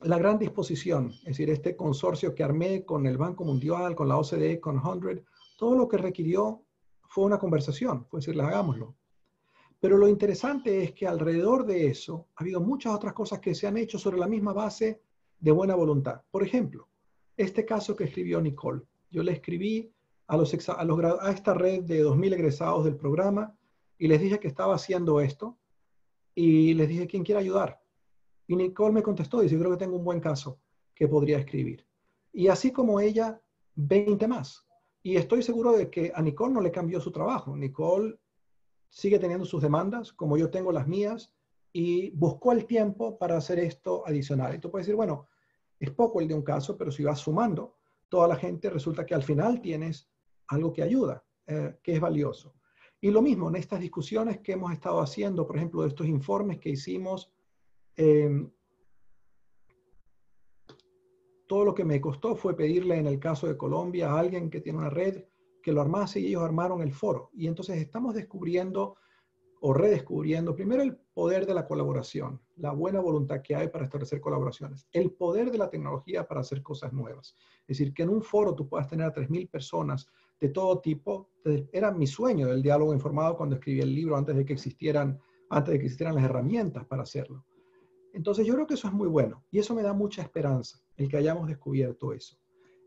la gran disposición, es decir, este consorcio que armé con el Banco Mundial, con la OCDE, con 100, todo lo que requirió fue una conversación, fue decirle, hagámoslo. Pero lo interesante es que alrededor de eso ha habido muchas otras cosas que se han hecho sobre la misma base de buena voluntad. Por ejemplo, este caso que escribió Nicole. Yo le escribí a esta red de 2.000 egresados del programa y les dije que estaba haciendo esto y les dije, ¿quién quiere ayudar? Y Nicole me contestó, dice, creo que tengo un buen caso que podría escribir. Y así como ella, 20 más. Y estoy seguro de que a Nicole no le cambió su trabajo. Nicole sigue teniendo sus demandas, como yo tengo las mías, y buscó el tiempo para hacer esto adicional. Y tú puedes decir, bueno, es poco el de un caso, pero si vas sumando, toda la gente resulta que al final tienes algo que ayuda, que es valioso. Y lo mismo en estas discusiones que hemos estado haciendo, por ejemplo, de estos informes que hicimos, todo lo que me costó fue pedirle en el caso de Colombia a alguien que tiene una red que lo armase y ellos armaron el foro. Y entonces estamos descubriendo o redescubriendo primero el poder de la colaboración, la buena voluntad que hay para establecer colaboraciones, el poder de la tecnología para hacer cosas nuevas. Es decir, que en un foro tú puedas tener a 3.000 personas de todo tipo. Era mi sueño del diálogo informado cuando escribí el libro antes de que existieran las herramientas para hacerlo. Entonces yo creo que eso es muy bueno y eso me da mucha esperanza, el que hayamos descubierto eso.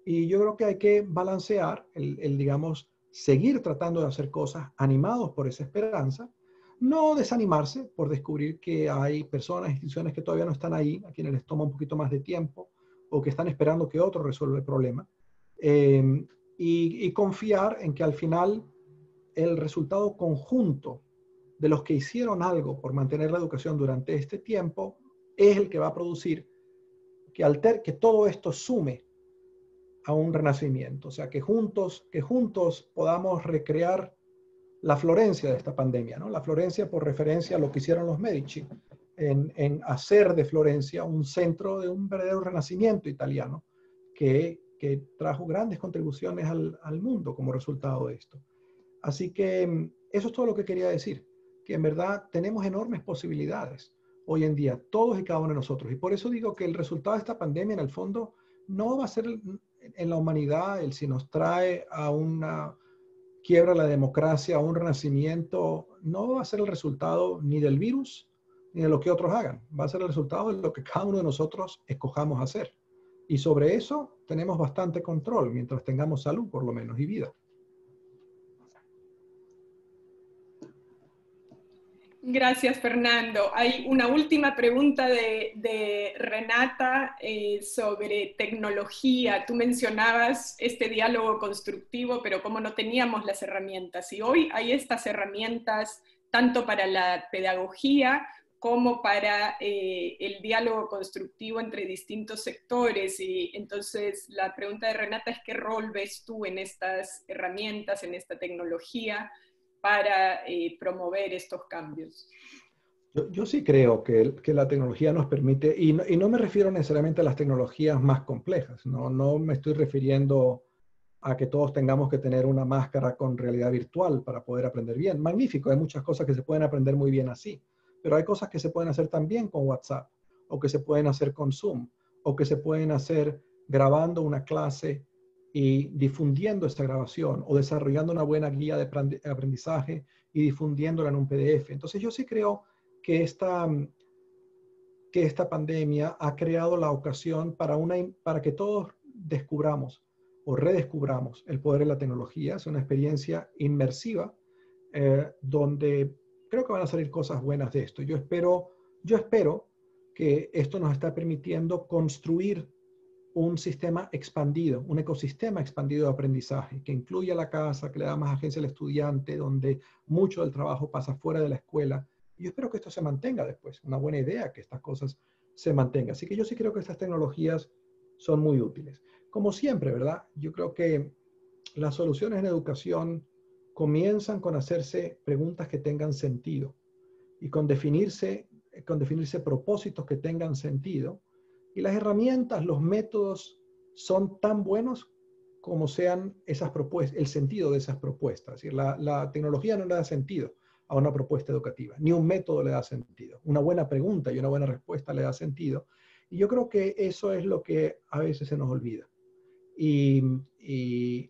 Y yo creo que hay que balancear digamos, seguir tratando de hacer cosas animados por esa esperanza, no desanimarse por descubrir que hay personas, instituciones que todavía no están ahí, a quienes les toma un poquito más de tiempo o que están esperando que otro resuelva el problema. Y confiar en que al final el resultado conjunto de los que hicieron algo por mantener la educación durante este tiempo es el que va a producir que todo esto sume a un renacimiento. O sea, que juntos podamos recrear la Florencia de esta pandemia, ¿no? La Florencia por referencia a lo que hicieron los Medici, en hacer de Florencia un centro de un verdadero renacimiento italiano que trajo grandes contribuciones al mundo como resultado de esto. Así que eso es todo lo que quería decir, que en verdad tenemos enormes posibilidades hoy en día, todos y cada uno de nosotros. Y por eso digo que el resultado de esta pandemia, en el fondo, no va a ser en la humanidad si nos trae a una quiebra de la democracia, a un renacimiento, no va a ser el resultado ni del virus, ni de lo que otros hagan. Va a ser el resultado de lo que cada uno de nosotros escojamos hacer. Y sobre eso tenemos bastante control, mientras tengamos salud, por lo menos, y vida. Gracias, Fernando. Hay una última pregunta de Renata sobre tecnología. Tú mencionabas este diálogo constructivo, pero como no teníamos las herramientas. Y hoy hay estas herramientas tanto para la pedagogía como para el diálogo constructivo entre distintos sectores. Y entonces la pregunta de Renata es: ¿qué rol ves tú en estas herramientas, en esta tecnología, para promover estos cambios? Yo sí creo que la tecnología nos permite, y no me refiero necesariamente a las tecnologías más complejas, no me estoy refiriendo a que todos tengamos que tener una máscara con realidad virtual para poder aprender bien. Magnífico, hay muchas cosas que se pueden aprender muy bien así, pero hay cosas que se pueden hacer también con WhatsApp, o que se pueden hacer con Zoom, o que se pueden hacer grabando una clase y difundiendo esta grabación, o desarrollando una buena guía de aprendizaje y difundiéndola en un PDF. Entonces yo sí creo que esta pandemia ha creado la ocasión para que todos descubramos o redescubramos el poder de la tecnología. Es una experiencia inmersiva donde creo que van a salir cosas buenas de esto. Yo espero que esto nos está permitiendo construir un sistema expandido, un ecosistema expandido de aprendizaje, que incluye a la casa, que le da más agencia al estudiante, donde mucho del trabajo pasa fuera de la escuela. Y yo espero que esto se mantenga después. Una buena idea que estas cosas se mantengan. Así que yo sí creo que estas tecnologías son muy útiles. Como siempre, ¿verdad? Yo creo que las soluciones en educación comienzan con hacerse preguntas que tengan sentido y con definirse propósitos que tengan sentido. Y las herramientas, los métodos son tan buenos como sean esas propuestas, el sentido de esas propuestas. Es decir, la tecnología no le da sentido a una propuesta educativa, ni un método le da sentido. Una buena pregunta y una buena respuesta le da sentido. Y yo creo que eso es lo que a veces se nos olvida. Y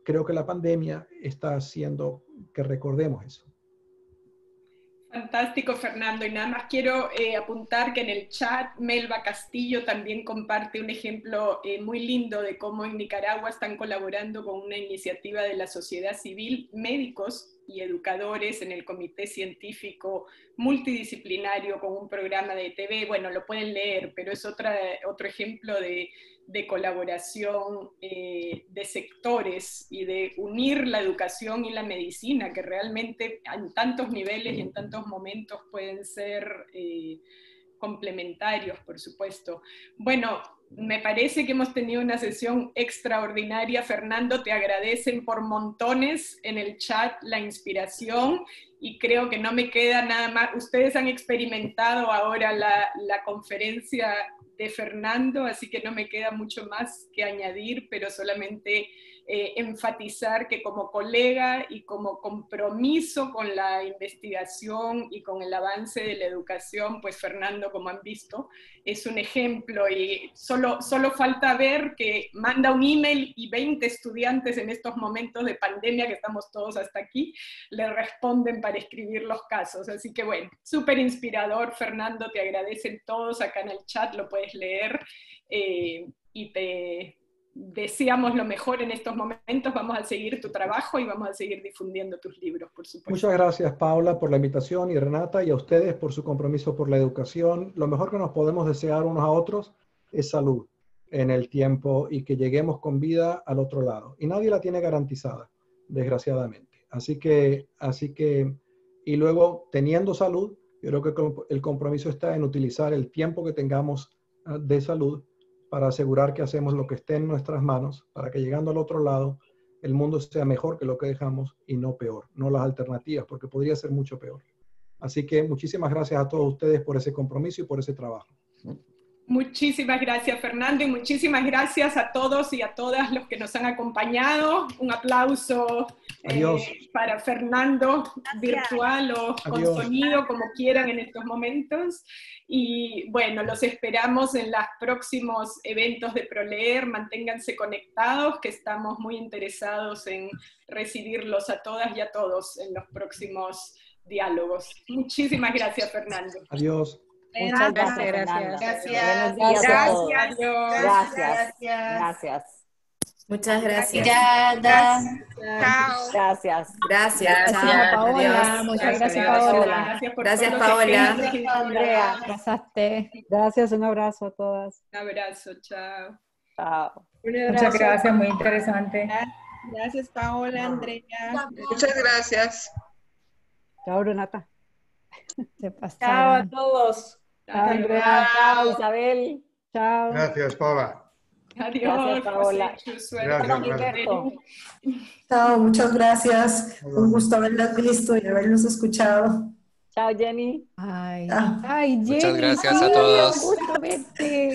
creo que la pandemia está haciendo que recordemos eso. Fantástico, Fernando. Y nada más quiero apuntar que en el chat Melba Castillo también comparte un ejemplo muy lindo de cómo en Nicaragua están colaborando con una iniciativa de la sociedad civil, médicos y educadores en el comité científico multidisciplinario con un programa de TV. Bueno, lo pueden leer, pero es otro ejemplo de colaboración de sectores y de unir la educación y la medicina, que realmente en tantos niveles y en tantos momentos pueden ser complementarios, por supuesto. Bueno, me parece que hemos tenido una sesión extraordinaria. Fernando, te agradecen por montones en el chat la inspiración y creo que no me queda nada más. Ustedes han experimentado ahora la conferencia de Fernando, así que no me queda mucho más que añadir, pero solamente enfatizar que como colega y como compromiso con la investigación y con el avance de la educación, pues Fernando, como han visto, es un ejemplo y solo falta ver que manda un email y 20 estudiantes en estos momentos de pandemia que estamos todos hasta aquí, le responden para escribir los casos. Así que bueno, súper inspirador, Fernando, te agradecen todos acá en el chat, lo puedes leer y te deseamos lo mejor en estos momentos. Vamos a seguir tu trabajo y vamos a seguir difundiendo tus libros, por supuesto. Muchas gracias, Paula, por la invitación, y Renata, y a ustedes por su compromiso por la educación. Lo mejor que nos podemos desear unos a otros es salud en el tiempo y que lleguemos con vida al otro lado. Y nadie la tiene garantizada, desgraciadamente. Así que, y luego, teniendo salud, yo creo que el compromiso está en utilizar el tiempo que tengamos de salud para asegurar que hacemos lo que esté en nuestras manos, para que llegando al otro lado, el mundo sea mejor que lo que dejamos y no peor, no las alternativas, porque podría ser mucho peor. Así que muchísimas gracias a todos ustedes por ese compromiso y por ese trabajo. Muchísimas gracias, Fernando, y muchísimas gracias a todos y a todas los que nos han acompañado. Un aplauso para Fernando, virtual o con sonido, como quieran en estos momentos. Y bueno, los esperamos en los próximos eventos de ProLeer. Manténganse conectados, que estamos muy interesados en recibirlos a todas y a todos en los próximos diálogos. Muchísimas gracias, Fernando. Adiós. Muchas gracias. Gracias. Buenos días a todos. Gracias. Muchas gracias. Gracias, Paola. Muchas gracias, Paola. Gracias, Paola. Andrea. Gracias, un abrazo a todas. Un abrazo, chao. Chao. Muchas gracias, muy interesante. Gracias, Paola, Andrea. Muchas gracias. Chao, Renata. Chao a todos. Chao, Andrea. Chao, Isabel. Chao. Gracias, Paola. Adiós. Gracias, Paola. Gracias. Chao, muchas gracias. Un gusto haberlas visto y haberlos escuchado. Chao, Jenny. Ay, Ah. Jenny. Muchas gracias a todos. Un gusto verte.